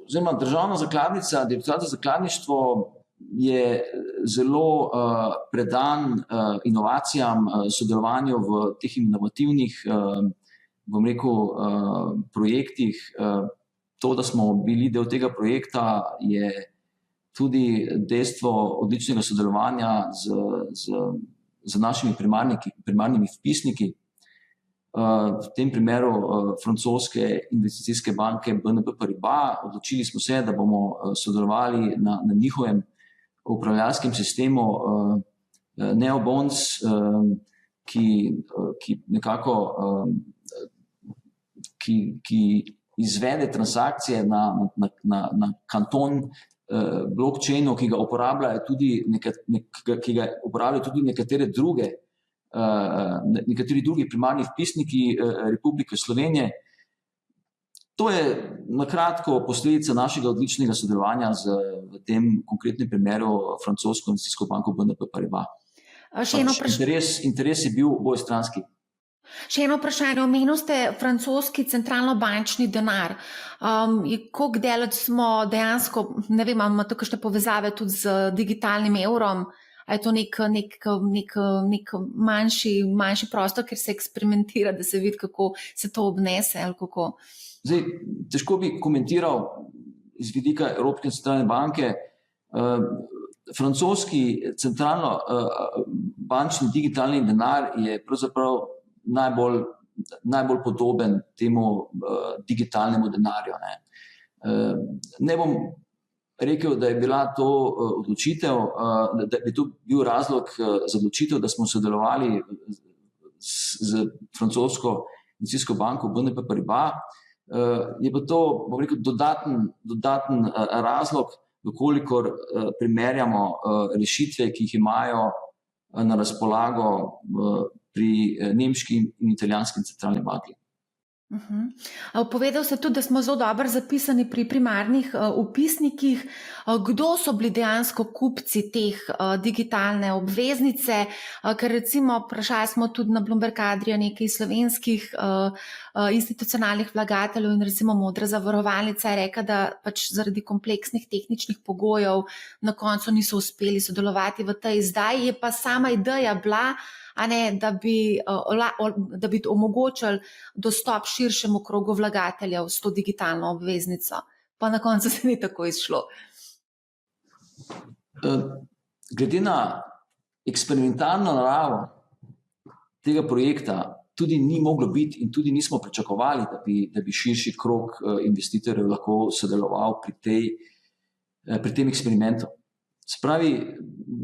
[SPEAKER 2] oziroma državna zakladnica, Direktorat za zakladništvo je zelo predan inovacijam, sodelovanju v teh inovativnih, bom rekel, projektih. To, da smo bili del tega projekta, je tudi dejstvo odličnega sodelovanja z našimi primarnimi vpisniki. V tem primeru francoske investicijske banke BNP Paribas. Odločili smo se, da bomo sodelovali na njihovem upravljalskem sistemu Neobonds, ki nekako ki izvede transakcije na kanton blockchainu, ki ga uporabljajo tudi nekateri drugi primarni vpisniki Republike Slovenije. To je na kratko posledica našega odličnega sodelovanja v tem konkretnem primeru francosko investicijsko banko BNP Paribas. Interes je bil obojestranski.
[SPEAKER 1] Še eno vprašanje. Omenili ste francoski centralno-bančni denar. Koliko daleč smo dejansko, ne vem, imamo to kakšne povezave tudi z digitalnim evrom? A je to nek manjši prostor, kjer se eksperimentira, da se vidi, kako se to obnese ali kako?
[SPEAKER 2] Zdaj, težko bi komentiral iz vidika Evropske centralne banke. Francoski centralno-bančni digitalni denar je pravzaprav najbolj podoben temu digitalnemu denarju. Ne bom rekel, da je bila to odločitev, da bi to bil razlog za odločitev, da smo sodelovali z francosko investicijsko banko BNP Paribas. Je pa to, bom rekel, dodaten razlog, kolikor primerjamo rešitve, ki jih imajo na razpolago pri nemški in italijanski centralni banki.
[SPEAKER 1] Povedal ste tudi, da smo zelo dobro zapisani pri primarnih vpisnikih. Kdo so bili dejansko kupci teh digitalne obveznice? Ker recimo vprašali smo tudi na Bloomberg Adria nekaj slovenskih institucionalnih vlagateljev in recimo Modra zavarovalnica je rekla, da pač zaradi kompleksnih tehničnih pogojev na koncu niso uspeli sodelovati v tej izdaji. Je pa sama ideja bila, da bi omogočili dostop širšemu krogu vlagateljev s to digitalno obveznico. Pa na koncu se ni tako izšlo.
[SPEAKER 2] Glede na eksperimentalno naravo tega projekta tudi ni moglo biti in tudi nismo pričakovali, da bi širši krog investitorjev lahko sodeloval pri tem eksperimentu. Spravi,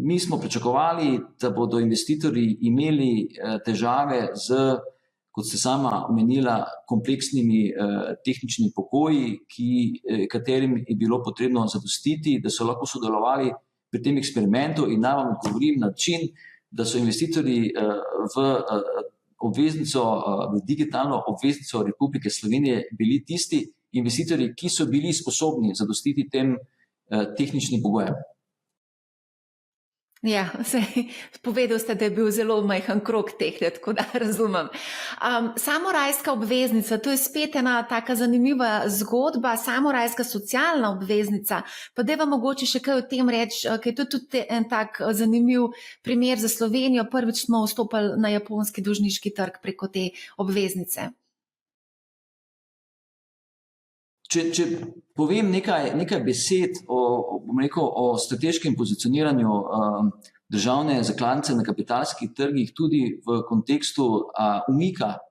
[SPEAKER 2] mi smo pričakovali, da bodo investitorji imeli težave z, kot ste sama omenila, kompleksnimi tehničnimi pogoji, katerim je bilo potrebno zadostiti, da so lahko sodelovali pri tem eksperimentu. In naj vam odgovorim na način, da so investitorji v digitalno obveznico Republike Slovenije bili tisti investitorji, ki so bili sposobni zadostiti tem tehničnim pogojem.
[SPEAKER 1] Ja, povedal ste, da je bil zelo majhen krog teh, tako da razumem. Samorajska obveznica, to je spet ena taka zanimiva zgodba, samorajska socialna obveznica. Pa da vam mogoče še kaj o tem reči, ker je to tudi en tak zanimiv primer za Slovenijo. Prvič smo vstopili na japonski dolžniški trg preko te obveznice.
[SPEAKER 2] Če povem nekaj besed o strateškem pozicioniranju državne zakladnice na kapitalskih trgih, tudi v kontekstu umika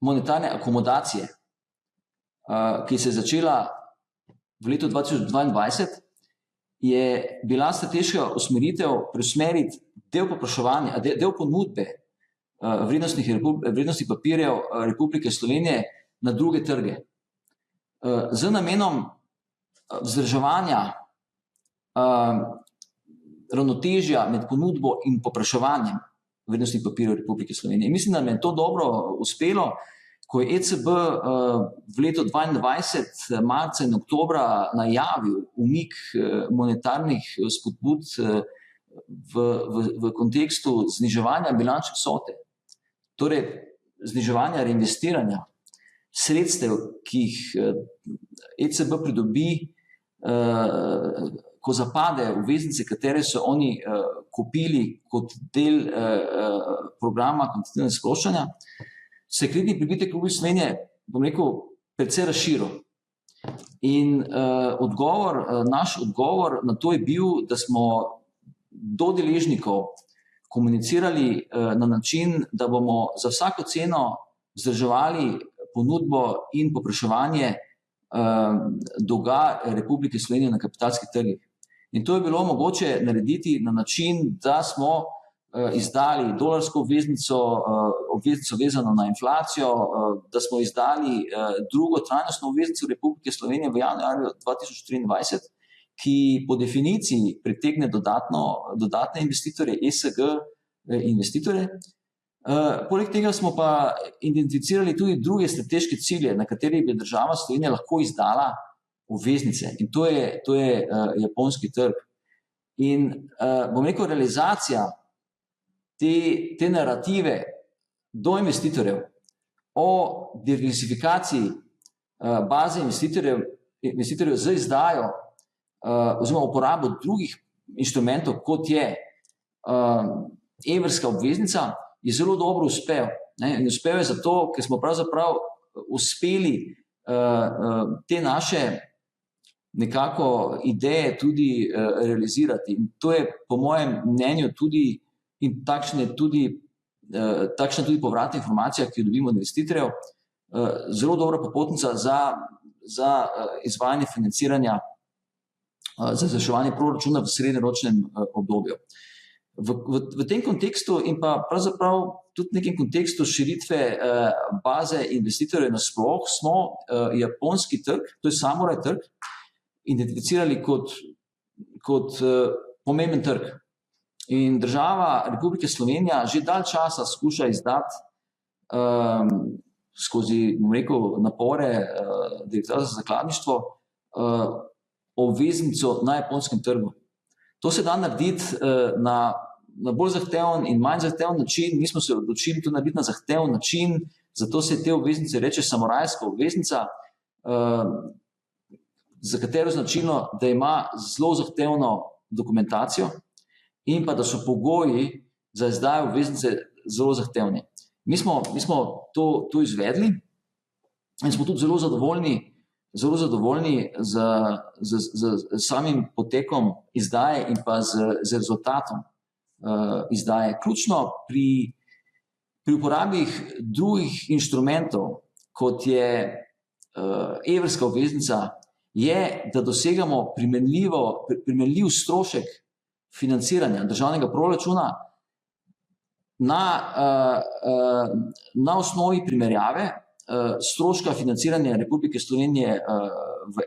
[SPEAKER 2] monetarne akomodacije, ki se je začela v letu 2022, je bila strateška usmeritev preusmeriti del povpraševanja, del ponudbe vrednostnih papirjev Republike Slovenije na druge trge. Z namenom vzdrževanja ravnotežja med ponudbo in povpraševanjem vrednostnih papirjev Republike Slovenije. In mislim, da nam je to dobro uspelo, ko je ECB v letu 2022, marca in oktobra, najavil umik monetarnih spodbud v kontekstu zniževanja bilančne vsote, torej zniževanja reinvestiranja sredstev, ki jih ECB pridobi, ko zapade obveznice, katere so oni kupili kot del programa kvantitativnega sproščanja, se kreditni pribitek Republike Slovenije, bom rekel, precej razširil. In naš odgovor na to je bil, da smo do deležnikov komunicirali na način, da bomo za vsako ceno vzdrževali ponudbo in povpraševanje dolga Republike Slovenije na kapitalskih trgih. In to je bilo mogoče narediti na način, da smo izdali dolarsko obveznico vezano na inflacijo, da smo izdali drugo trajnostno obveznico Republike Slovenije v januarju 2023, ki po definiciji pritegne dodatne investitorje, ESG investitorje. Poleg tega smo pa identificirali tudi druge strateške cilje, na katerih bi država Slovenija lahko izdala obveznice. In to je japonski trg. In bom rekel, realizacija te narative do investitorjev o diversifikaciji baze investitorjev z izdajo oziroma uporabo drugih inštrumentov, kot je evrska obveznica, je zelo dobro uspel. In uspel je zato, ker smo pravzaprav uspeli te naše nekako ideje tudi realizirati. In to je po mojem mnenju tudi, in takšna tudi povratna informacija, ki jo dobimo od investitorjev, zelo dobra popotnica za izvajanje financiranja, za izvrševanje proračuna v srednjeročnem obdobju. V tem kontekstu in pa pravzaprav tudi v nekem kontekstu širitve baze investitorjev nasploh smo japonski trg, to je Samurai trg, identificirali kot pomemben trg. In država Republike Slovenija že dalj časa skuša izdati skozi, bom rekel, napore Direktorata za zakladništvo obveznico na japonskem trgu. To se da narediti na bolj zahteven in manj zahteven način. Mi smo se odločili to narediti na zahteven način, zato se te obveznice reče samurajska obveznica, za katero značilno, da ima zelo zahtevno dokumentacijo in pa da so pogoji za izdajo obveznice zelo zahtevni. Mi smo to izvedli in smo tudi zelo zadovoljni z samim potekom izdaje in pa z rezultatom izdaje. Ključno pri uporabi drugih inštrumentov, kot je evrska obveznica, je, da dosegamo primerljiv strošek financiranja državnega proračuna na osnovi primerjave stroška financiranja Republike Slovenije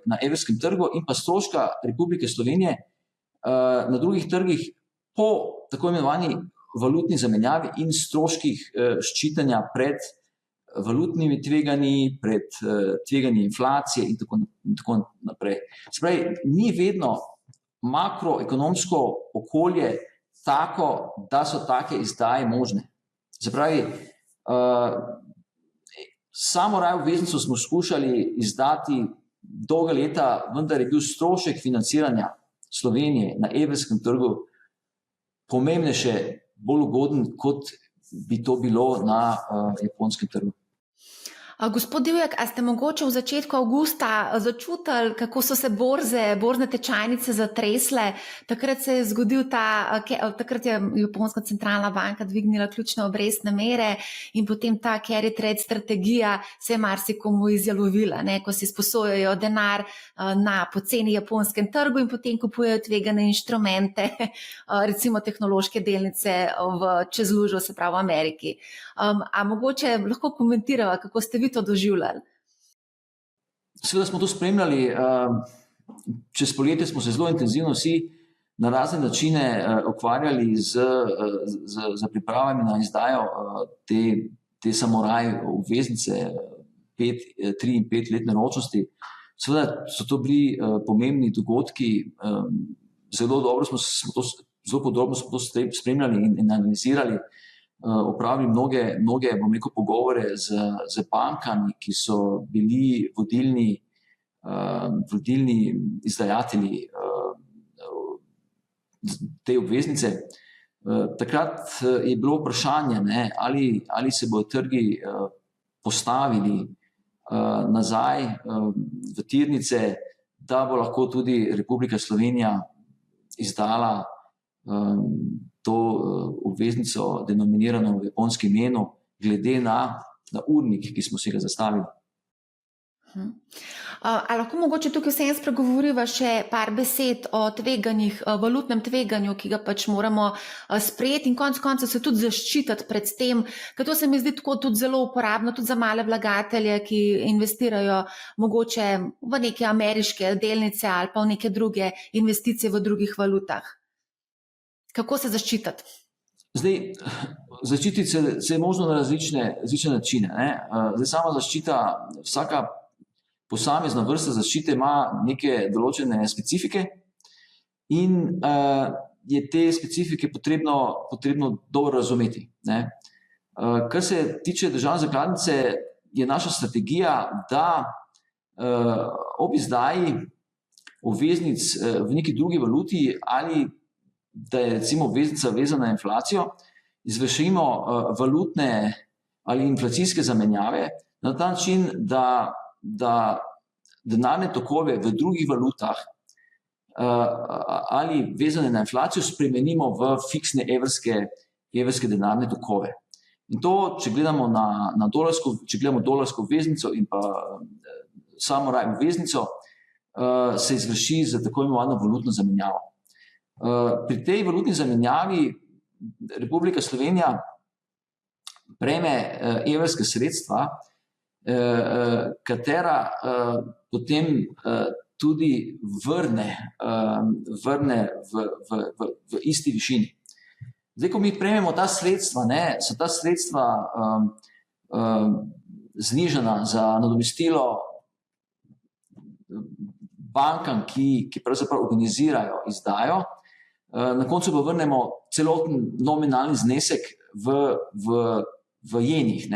[SPEAKER 2] na evrskem trgu in pa stroška Republike Slovenije na drugih trgih po tako imenovani valutni zamenjavi in stroških ščitanja pred valutnimi tveganji, pred tveganji inflacije in tako naprej. Se pravi, ni vedno makroekonomsko okolje tako, da so take izdaje možne. Se pravi, Samurai obveznico smo skušali izdati dolga leta, vendar je bil strošek financiranja Slovenije na evrskem trgu pomembnejše, bolj ugoden, kot bi to bilo na japonskem trgu.
[SPEAKER 1] Gospod Divjak, a ste mogoče v začetku avgusta začutili, kako so se borzne tečajnice zatresle? Takrat se je zgodil takrat je Japonska centralna banka dvignila ključne obrestne mere in potem ta carry trade strategija se je marsikomu izjalovila, ko si sposojajo denar na poceni japonskem trgu in potem kupujejo tvegane inštrumente, recimo tehnološke delnice čez lužo, se pravi v Ameriki. A mogoče lahko komentirava, kako ste vi to doživljali?
[SPEAKER 2] Seveda smo to spremljali čez poletje smo se zelo intenzivno vsi na razne načine ukvarjali z pripravami na izdajo te samuraj obveznice 3 in 5 letne ročnosti. Seveda so to bili pomembni dogodki, zelo podrobno smo to spremljali in analizirali, opravili mnoge pogovore z bankami, ki so bili vodilni izdajatelji te obveznice. Takrat je bilo vprašanje, ali se bodo trgi postavili nazaj v tirnice, da bo lahko tudi Republika Slovenija izdala to obveznico denominirano v japonskem jenu, glede na urnik, ki smo si ga zastavili.
[SPEAKER 1] A lahko mogoče tukaj vsem spregovoriva še par besed o tveganjih, valutnem tveganju, ki ga pač moramo sprejeti in konec koncev se tudi zaščititi pred tem, ker to se mi zdi tako tudi zelo uporabno, tudi za male vlagatelje, ki investirajo mogoče v neke ameriške delnice ali pa v neke druge investicije v drugih valutah. Kako se zaščititi?
[SPEAKER 2] Zdaj, zaščititi se je možno na različne načine. Zdaj, sama zaščita, vsaka posamezna vrsta zaščite ima neke določene specifike in je te specifike potrebno dobro razumeti. Kar se tiče državne zakladnice, je naša strategija, da ob izdaji obveznic v neki drugi valuti ali da je recimo obveznica vezana na inflacijo, izvršimo valutne ali inflacijske zamenjave na ta način, da denarne tokove v drugih valutah ali vezane na inflacijo spremenimo v fiksne evrske denarne tokove. In to, če gledamo dolarsko obveznico in pa samuraj obveznico, se izvrši za tako imenovano valutno zamenjavo. Pri tej valutni zamenjavi Republika Slovenija prejme evrska sredstva, katera potem tudi vrne v isti višini. Zdaj, ko mi prejmemo ta sredstva, so ta sredstva znižana za nadomestilo bankam, ki pravzaprav organizirajo izdajo, na koncu pa vrnemo celoten nominalni znesek v jenih.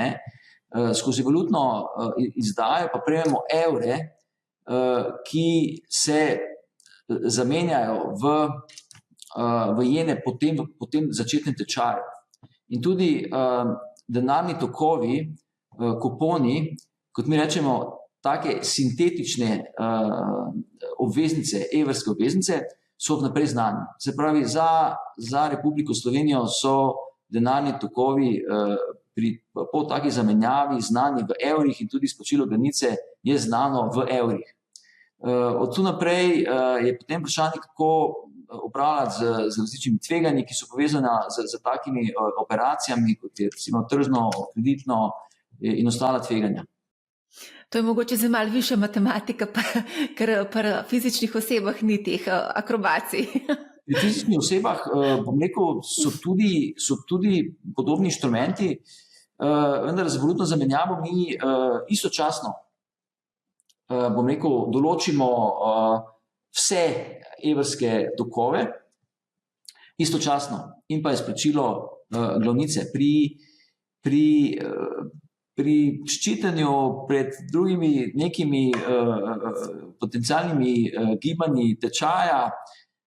[SPEAKER 2] Skozi valutno izdajo pa prejmemo evre, ki se zamenjajo v jene po tem začetnem tečaju. In tudi denarni tokovi, kuponi, kot mi rečemo, take sintetične obveznice, evrske obveznice, so vnaprej znani. Se pravi, za Republiko Slovenijo so denarni tokovi po taki zamenjavi znani v evrih in tudi izplačilo glavnice je znano v evrih. Od tu naprej je potem vprašanje, kako upravljati z različnimi tveganji, ki so povezana z takimi operacijami, kot je recimo tržno, kreditno in ostala tveganja.
[SPEAKER 1] To je mogoče za malo višja matematika, ker pri fizičnih osebah ni teh akrobacij.
[SPEAKER 2] Pri fizičnih osebah, bom rekel, so tudi podobni inštrumenti, vendar z valutno zamenjavo mi istočasno, bom rekel, določimo vse evrske tokove istočasno in pa izplačilo glavnice. Pri ščitanju pred drugimi nekimi potencialnimi gibanji tečaja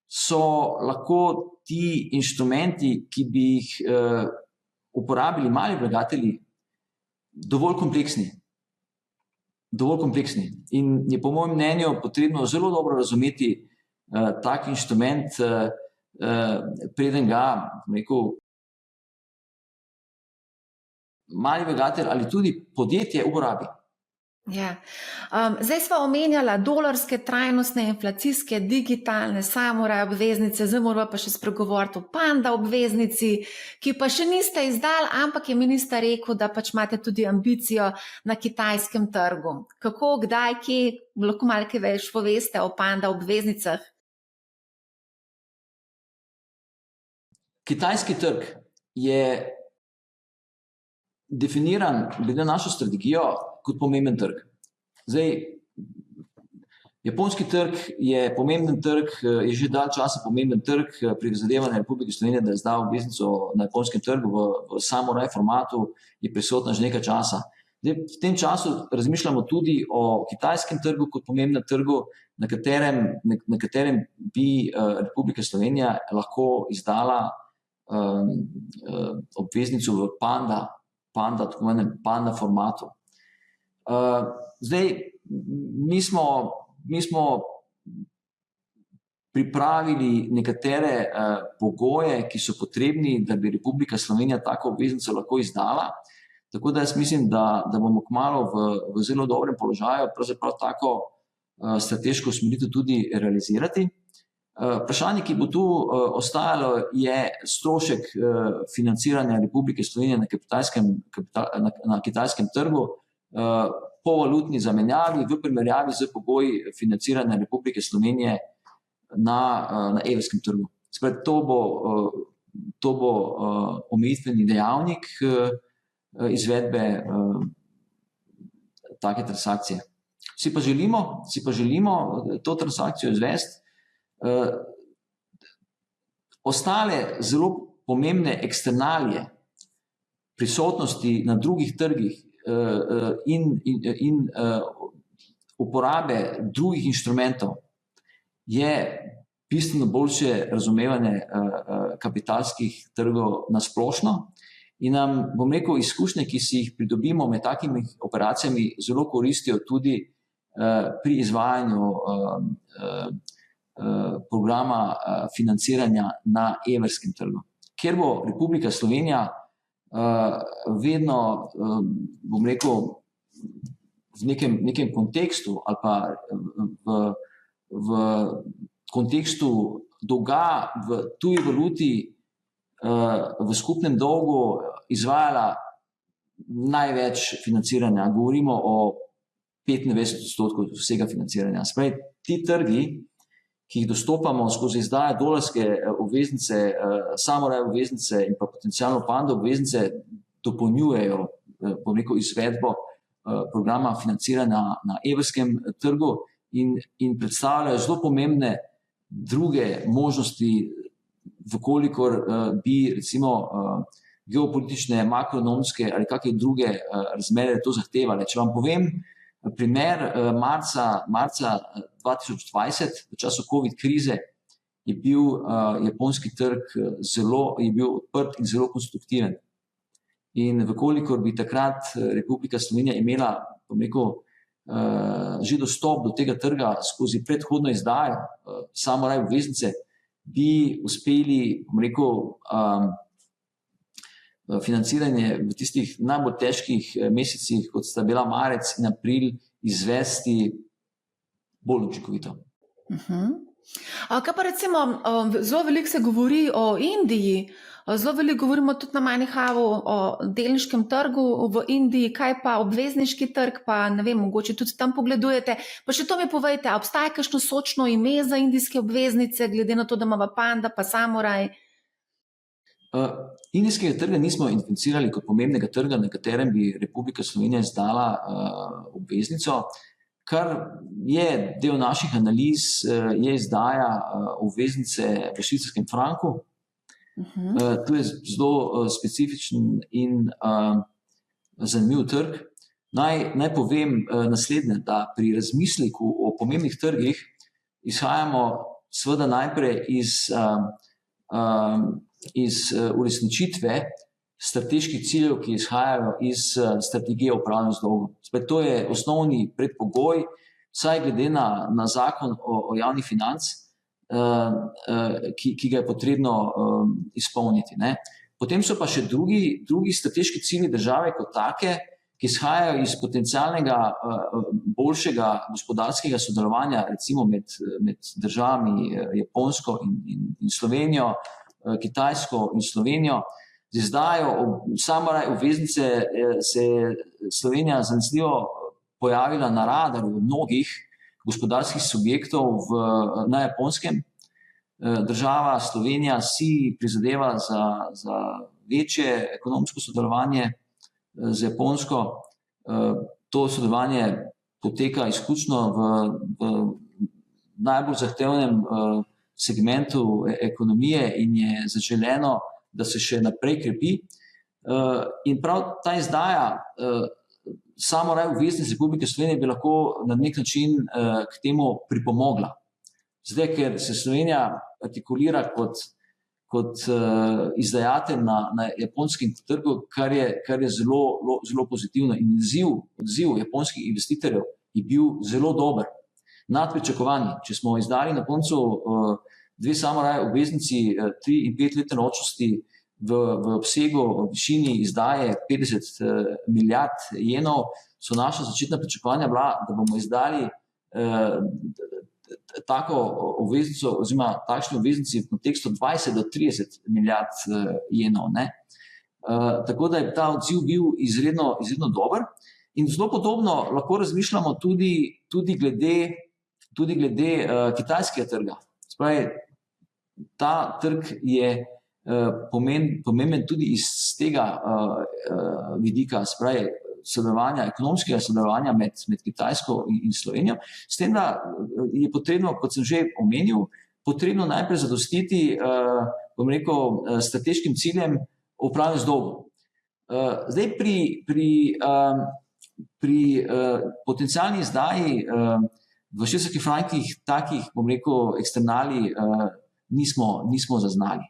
[SPEAKER 2] so lahko ti inštrumenti, ki bi jih uporabili mali vlagatelji, dovolj kompleksni. In je po mojem mnenju potrebno zelo dobro razumeti tak inštrument, preden ga, rekel, mali vlagatelj ali tudi podjetje uporabi.
[SPEAKER 1] Ja. Zdaj smo omenjala dolarske, trajnostne, inflacijske, digitalne, samuraj obveznice, zdaj moramo pa še spregovoriti o panda obveznici, ki pa še niste izdali, ampak je minister rekel, da pač imate tudi ambicijo na kitajskem trgu. Kako, kdaj, kje, lahko malo kaj več poveste o panda obveznicah?
[SPEAKER 2] Kitajski trg je definiran, glede na našo strategijo, kot pomemben trg. Zdaj, japonski trg je pomemben trg, je že dalj časa pomemben trg, prizadevanje Republike Slovenije, da je izdal obveznico na japonskem trgu v samuraj formatu, je prisotna že nekaj časa. Zdaj, v tem času razmišljamo tudi o kitajskem trgu kot pomembnem trgu, na katerem bi Republika Slovenija lahko izdala obveznico v panda, tako imenem panda formatu. Zdaj, mi smo pripravili nekatere pogoje, ki so potrebni, da bi Republika Slovenija tako obveznico lahko izdala. Tako da jaz mislim, da bomo kmalu v zelo dobrem položaju pravzaprav tako strateško usmeritev tudi realizirati. Vprašanje, ki bo tu ostajalo, je strošek financiranja Republike Slovenije na kitajskem trgu po valutni zamenjavi v primerjavi z pogoji financiranja Republike Slovenije na evrskem trgu. Spet, to bo omejitveni dejavnik izvedbe take transakcije. Si pa želimo to transakcijo izvesti. Ostale zelo pomembne eksternalije prisotnosti na drugih trgih in uporabe drugih inštrumentov je bistveno boljše razumevanje kapitalskih trgov na splošno in nam, bom rekel, izkušnje, ki si jih pridobimo med takimi operacijami, zelo koristijo tudi pri izvajanju programa financiranja na evrskem trgu, kjer bo Republika Slovenija vedno, bom rekel, v nekem kontekstu ali pa v kontekstu dolga v tuji valuti v skupnem dolgu izvajala največ financiranja. Govorimo o 95% vsega financiranja. Spravi, ti trgi, ki jih dostopamo skozi izdaje dolarske obveznice, samuraj obveznice in pa potencialno panda obveznice, dopolnjujejo, bom rekel, izvedbo programa financiranja na evrskem trgu in predstavljajo zelo pomembne druge možnosti, vkolikor bi recimo geopolitične, makroekonomske ali kakšne druge razmere to zahtevale. Če vam povem primer marca 2020, v času COVID krize, je bil japonski trg je bil odprt in zelo konstruktiven. In vkolikor bi takrat Republika Slovenija imela, bom rekel, že dostop do tega trga skozi predhodno izdajo samuraj obveznice, bi uspeli, bom rekel, financiranje v tistih najbolj težkih mesecih, kot sta bila marec in april, izvesti bolj učinkovito.
[SPEAKER 1] Kaj pa recimo, zelo veliko se govori o Indiji, zelo veliko govorimo tudi na Moneyhavu o delniškem trgu v Indiji, kaj pa obvezniški trg, pa ne vem, mogoče tudi tam pogledujete. Pa še to mi povejte, obstaja kakšno sočno ime za indijske obveznice, glede na to, da imamo panda pa samuraj?
[SPEAKER 2] Indijskega trga nismo identificirali kot pomembnega trga, na katerem bi Republika Slovenija izdala obveznico. Kar je del naših analiz, je izdaja obveznice v švicarskem franku. To je zelo specifičen in zanimiv trg. Naj povem naslednje, da pri razmisleku o pomembnih trgih izhajamo seveda najprej iz uresničitve strateških ciljev, ki izhajajo iz strategije upravljanja z dolgom. Spet, to je osnovni predpogoj, vsaj glede na zakon o javnih financ, ki ga je potrebno izpolniti. Ne. Potem so pa še drugi strateški cilji države kot take, ki izhajajo iz potencialnega boljšega gospodarskega sodelovanja, recimo med državami Japonsko in Slovenijo, Kitajsko in Slovenijo. Z izdajo Samurai obveznice se je Slovenija zanesljivo pojavila na radarju mnogih gospodarskih subjektov na Japonskem. Država Slovenija si prizadeva za večje ekonomsko sodelovanje z Japonsko. To sodelovanje poteka izključno v najbolj zahtevnem segmentu ekonomije in je zaželeno, da se še naprej krepi. In prav ta izdaja Samurai obveznic Republike Slovenije bi lahko na nek način k temu pripomogla. Zdaj, ker se Slovenija artikulira kot izdajatelj na japonskem trgu, kar je zelo pozitivno. In odziv japonskih investitorjev je bil zelo dober, nad pričakovanji. Če smo izdali na koncu 2 Samurai obveznici 3 in 5 letne ročnosti v obsegu v višini izdaje 50 milijard jenov, so naša začetna pričakovanja bila, da bomo izdali tako obveznico oziroma takšne obveznici v kontekstu 20 do 30 milijard jenov. Tako da je ta odziv bil izredno dober. In zelo podobno lahko razmišljamo tudi glede kitajskega trga. Spravi, ta trg je pomemben tudi iz tega vidika, spravi, ekonomskega sodelovanja med Kitajsko in Slovenijo. S tem, da je potrebno, kot sem že omenil, potrebno najprej zadostiti, strateškim ciljem upravljanja z dolgom. Zdaj pri potencialni izdaji v švicarskih frankih takih, eksternalij nismo zaznali.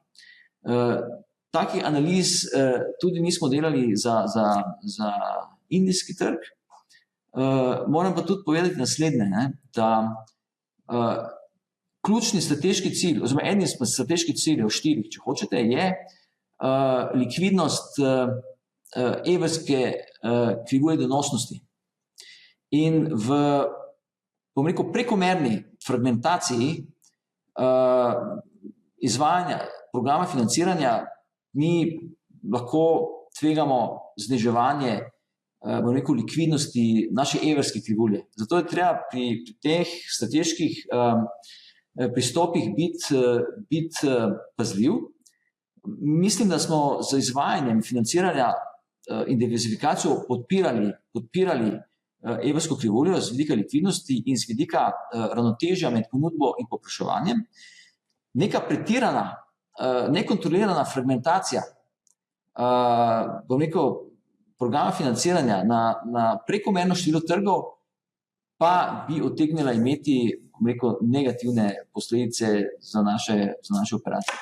[SPEAKER 2] Takih analiz tudi nismo delali za indijski trg. Moram pa tudi povedati naslednje, da ključni strateški cilj, oziroma eden izmed strateških ciljev, 4, če hočete, je likvidnost evrske krivulje donosnosti. In v prekomerni fragmentaciji izvajanja programa financiranja mi lahko tvegamo zniževanje likvidnosti naše evrske krivulje. Zato je treba pri teh strateških pristopih biti pazljiv. Mislim, da smo z izvajanjem financiranja in diversifikacijo podpirali evrsko krivuljo z vidika likvidnosti in z vidika ravnotežja med ponudbo in povpraševanjem. Neka pretirana, nekontrolirana fragmentacija programa financiranja na prekomerno število trgov pa bi utegnila imeti negativne posledice za naše operacije.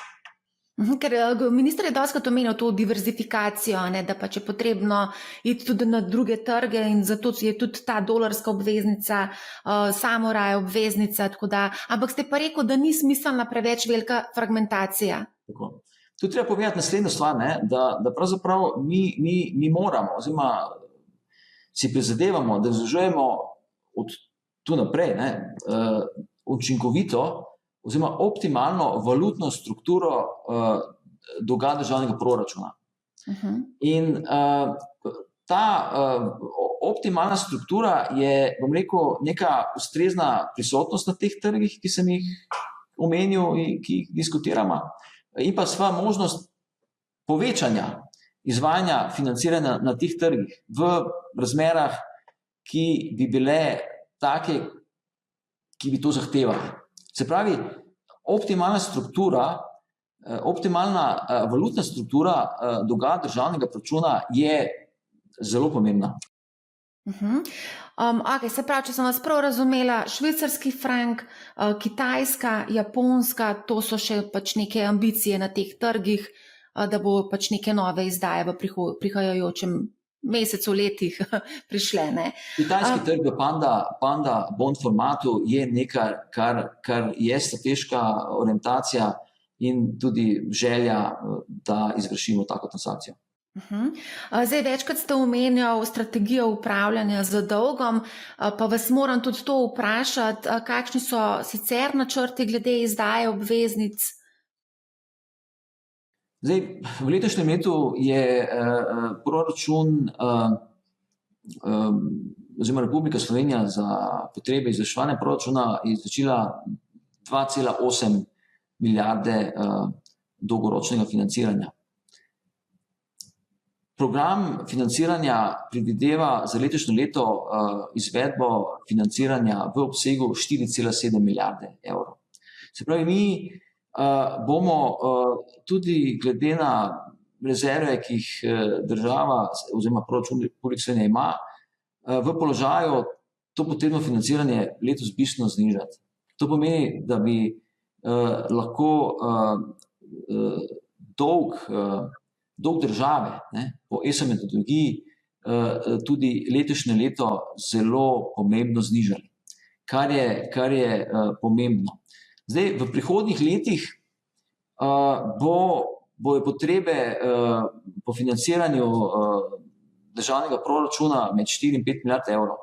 [SPEAKER 1] Ker minister je dostikrat omenil to diverzifikacijo, da pač je potrebno iti tudi na druge trge in zato je tudi ta dolarska obveznica, Samurai obveznica, ampak ste pa rekel, da ni smiselna preveč velika fragmentacija.
[SPEAKER 2] Tako. Tu treba povedati naslednjo stvar, da pravzaprav mi moramo, oziroma si prizadevamo, da vzdržujemo od tu naprej učinkovito oziroma optimalno valutno strukturo dolga državnega proračuna. In ta optimalna struktura je, neka ustrezna prisotnost na teh trgih, ki sem jih omenil in ki jih diskutiramo, in pa sva možnost povečanja izvajanja financiranja na teh trgih v razmerah, ki bi bile take, ki bi to zahtevali. Se pravi, optimalna valutna struktura dolga državnega proračuna je zelo pomembna.
[SPEAKER 1] Se pravi, če sem vas prav razumela, švicarski frank, Kitajska, Japonska, to so še pač neke ambicije na teh trgih, da bo pač neke nove izdaje v prihajajočem mesecu, letih prišle.
[SPEAKER 2] Kitajski trg v Panda bond formatu je nekaj, kar je strateška orientacija in tudi želja, da izvršimo tako transakcijo.
[SPEAKER 1] Zdaj, večkrat ste omenjali strategijo upravljanja z dolgom, pa vas moram tudi to vprašati, kakšni so sicer načrti glede izdaje obveznic?
[SPEAKER 2] Zdaj, v letošnjem letu je proračun oziroma Republika Slovenija za potrebe izvrševanja proračuna izročila 2,8 milijarde dolgoročnega financiranja. Program financiranja predvideva za letošnje leto izvedbo financiranja v obsegu 4,7 milijarde evrov. Se pravi, mi bomo tudi glede na rezerve, ki jih država oziroma proračun Republike Slovenije ima, v položaju to potrebno financiranje letos bistveno znižati. To pomeni, da bi lahko dolg države po ESA metodologiji tudi letošnje leto zelo pomembno znižali, kar je pomembno. Zdaj, v prihodnjih letih bojo potrebe po financiranju državnega proračuna med 4 in 5 milijard evrov.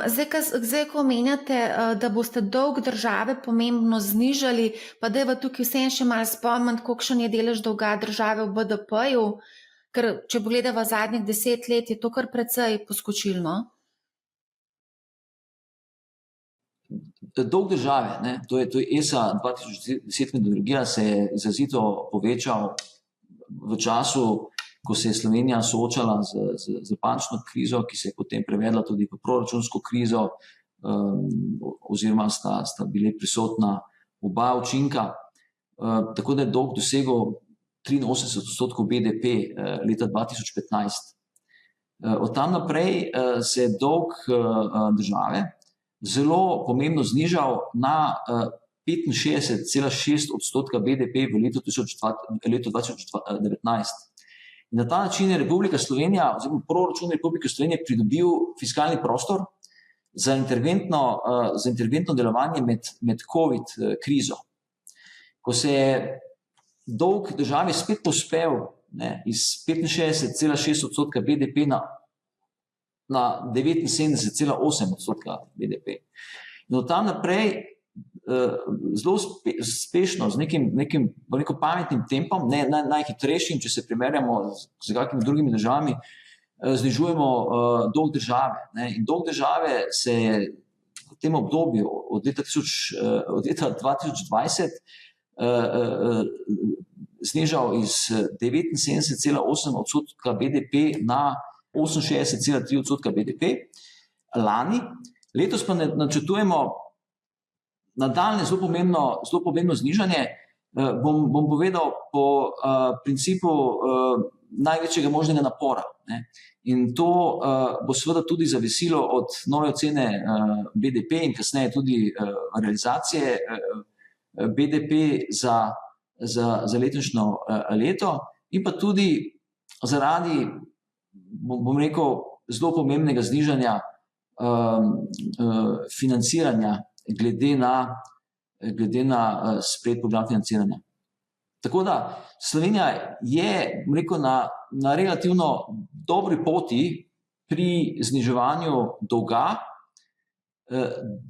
[SPEAKER 1] Zdaj, ko omenjate, da boste dolg države pomembno znižali, pa dajva tukaj vseeno še malo spomniti, kolikšen je delež dolga države v BDP-ju, ker če pogledava zadnjih 10 let, je to kar precej poskočilno.
[SPEAKER 2] Dolg države, to je ESA 2010 metodologija, se je izrazito povečal v času, ko se je Slovenija soočala z bančno krizo, ki se je potem prevedla tudi v proračunsko krizo, oziroma sta bile prisotna oba učinka. Tako da je dolg dosegel 83% BDP leta 2015. Od tam naprej se je dolg države zelo pomembno znižal na 65,6% BDP v letu 2019. In na ta način je Republika Slovenija oziroma proračun Republike Slovenije pridobil fiskalni prostor za interventno delovanje med COVID krizo. Ko se je dolg države spet povzpel iz 65,6% BDP na 79,8% BDP. In od tam naprej zelo uspešno, z nekim pametnim tempom, ne najhitrejšim, če se primerjamo z kakimi drugimi državami, znižujemo dolg države. In dolg države se je v tem obdobju od leta 2020 znižal iz 79,8% BDP na 68,3% BDP lani. Letos pa načrtujemo nadaljne zelo pomembno znižanje. Bom povedal po principu največjega možnega napora. In to bo seveda tudi zavisilo od nove ocene BDP in kasneje tudi realizacije BDP za letošnjo leto in pa tudi zaradi, bom rekel, zelo pomembnega znižanja financiranja glede na sprejet program financiranja. Tako da Slovenija je, bom rekel, na relativno dobri poti pri zniževanju dolga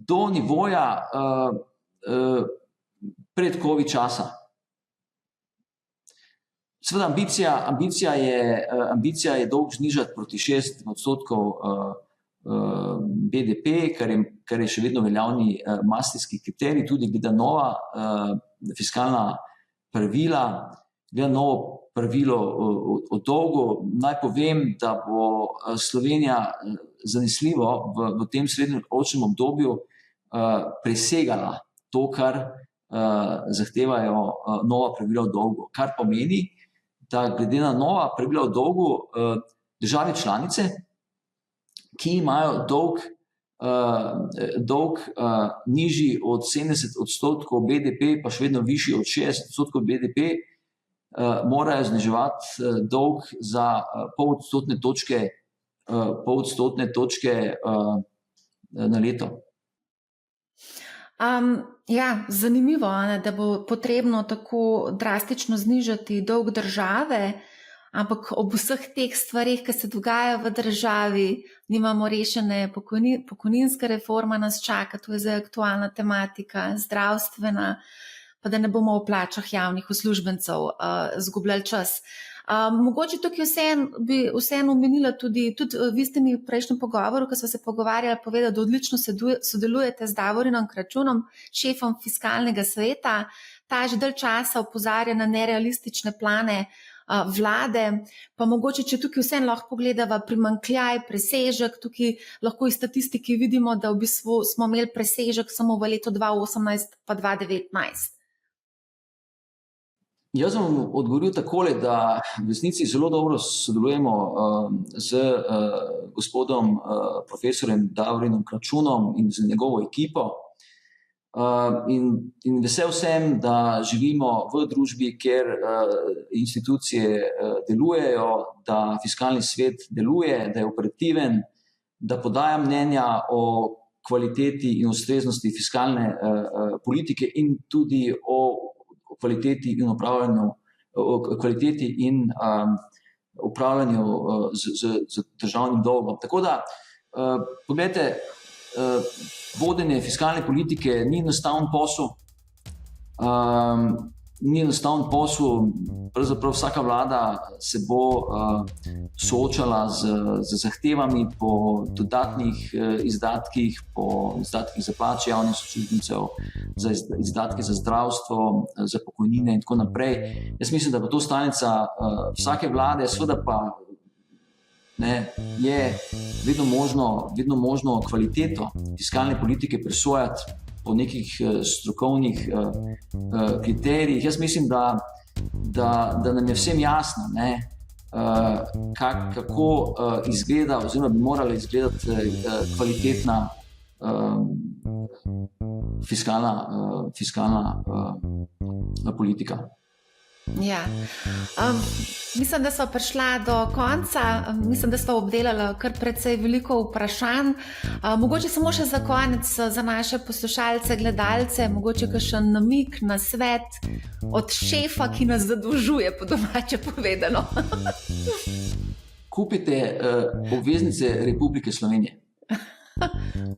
[SPEAKER 2] do nivoja pred COVID časa. Seveda ambicija je dolg znižati proti 60% BDP, kar je še vedno veljavni maastrichtski kriterij, tudi glede nova fiskalna pravila, glede novo pravilo o dolgu. Naj povem, da bo Slovenija zanesljivo v tem srednjeročnem obdobju presegala to, kar zahtevajo nova pravila o dolgu, kar pomeni, da glede na nova pravila o dolgu države članice, ki imajo dolg nižji od 70% BDP, pa še vedno višji od 60% BDP, morajo zniževati dolg za pol odstotne točke na leto.
[SPEAKER 1] Ja, zanimivo, a ne, da bo potrebno tako drastično znižati dolg države, ampak ob vseh teh stvarih, ki se dogajajo v državi, nimamo rešene pokojninske reforme, nas čaka, to je zdaj aktualna tematika, zdravstvena, pa da ne bomo o plačah javnih uslužbencev izgubljali čas. Mogoče tukaj bi vseeno omenila tudi vi ste mi v prejšnjem pogovoru, ko smo se pogovarjali, povedali, da odlično sodelujete z Davorinom Kračunom, šefom fiskalnega sveta. Ta že dalj časa opozarja na nerealistične plane vlade, pa mogoče, če tukaj vseeno lahko pogledava primanjkljaj, presežek, tukaj lahko iz statistiki vidimo, da v bistvu smo imeli presežek samo v letu 2018 pa 2019.
[SPEAKER 2] Jaz bom odgovoril takole, da v resnici zelo dobro sodelujemo z gospodom profesorjem Davorinom Kračunom in z njegovo ekipo. In vesel sem, da živimo v družbi, kjer institucije delujejo, da fiskalni svet deluje, da je operativen, da podaja mnenja o kvaliteti in ustreznosti fiskalne politike in tudi o kvaliteti in upravljanju z državnim dolgom. Tako da, pogledajte, vodenje fiskalne politike ni enostaven posel. Pravzaprav vsaka vlada se bo soočala z zahtevami po dodatnih izdatkih, po izdatkih za plače javnih uslužbencev, za izdatke za zdravstvo, za pokojnine in tako naprej. Jaz mislim, da bo to stalnica vsake vlade, seveda pa je vedno možno kvaliteto fiskalne politike presojati po nekih strokovnih kriterijih. Jaz mislim, da nam je vsem jasno, kako izgleda oziroma bi morala izgledati kvalitetna fiskalna politika.
[SPEAKER 1] Ja. Mislim, da smo prišla do konca. Mislim, da smo obdelali kar precej veliko vprašanj. Mogoče samo še za konec za naše poslušalce, gledalce, mogoče kakšen namig, nasvet od šefa, ki nas zadolžuje, po domače povedano.
[SPEAKER 2] Kupite obveznice Republike Slovenije.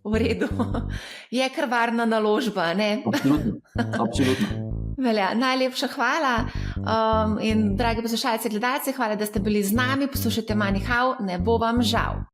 [SPEAKER 1] V redu. Je kar varna naložba, ne?
[SPEAKER 2] Absolutno.
[SPEAKER 1] Velja. Najlepša hvala in dragi poslušalci, gledalci, hvala, da ste bili z nami. Poslušajte Money How, ne bo vam žal.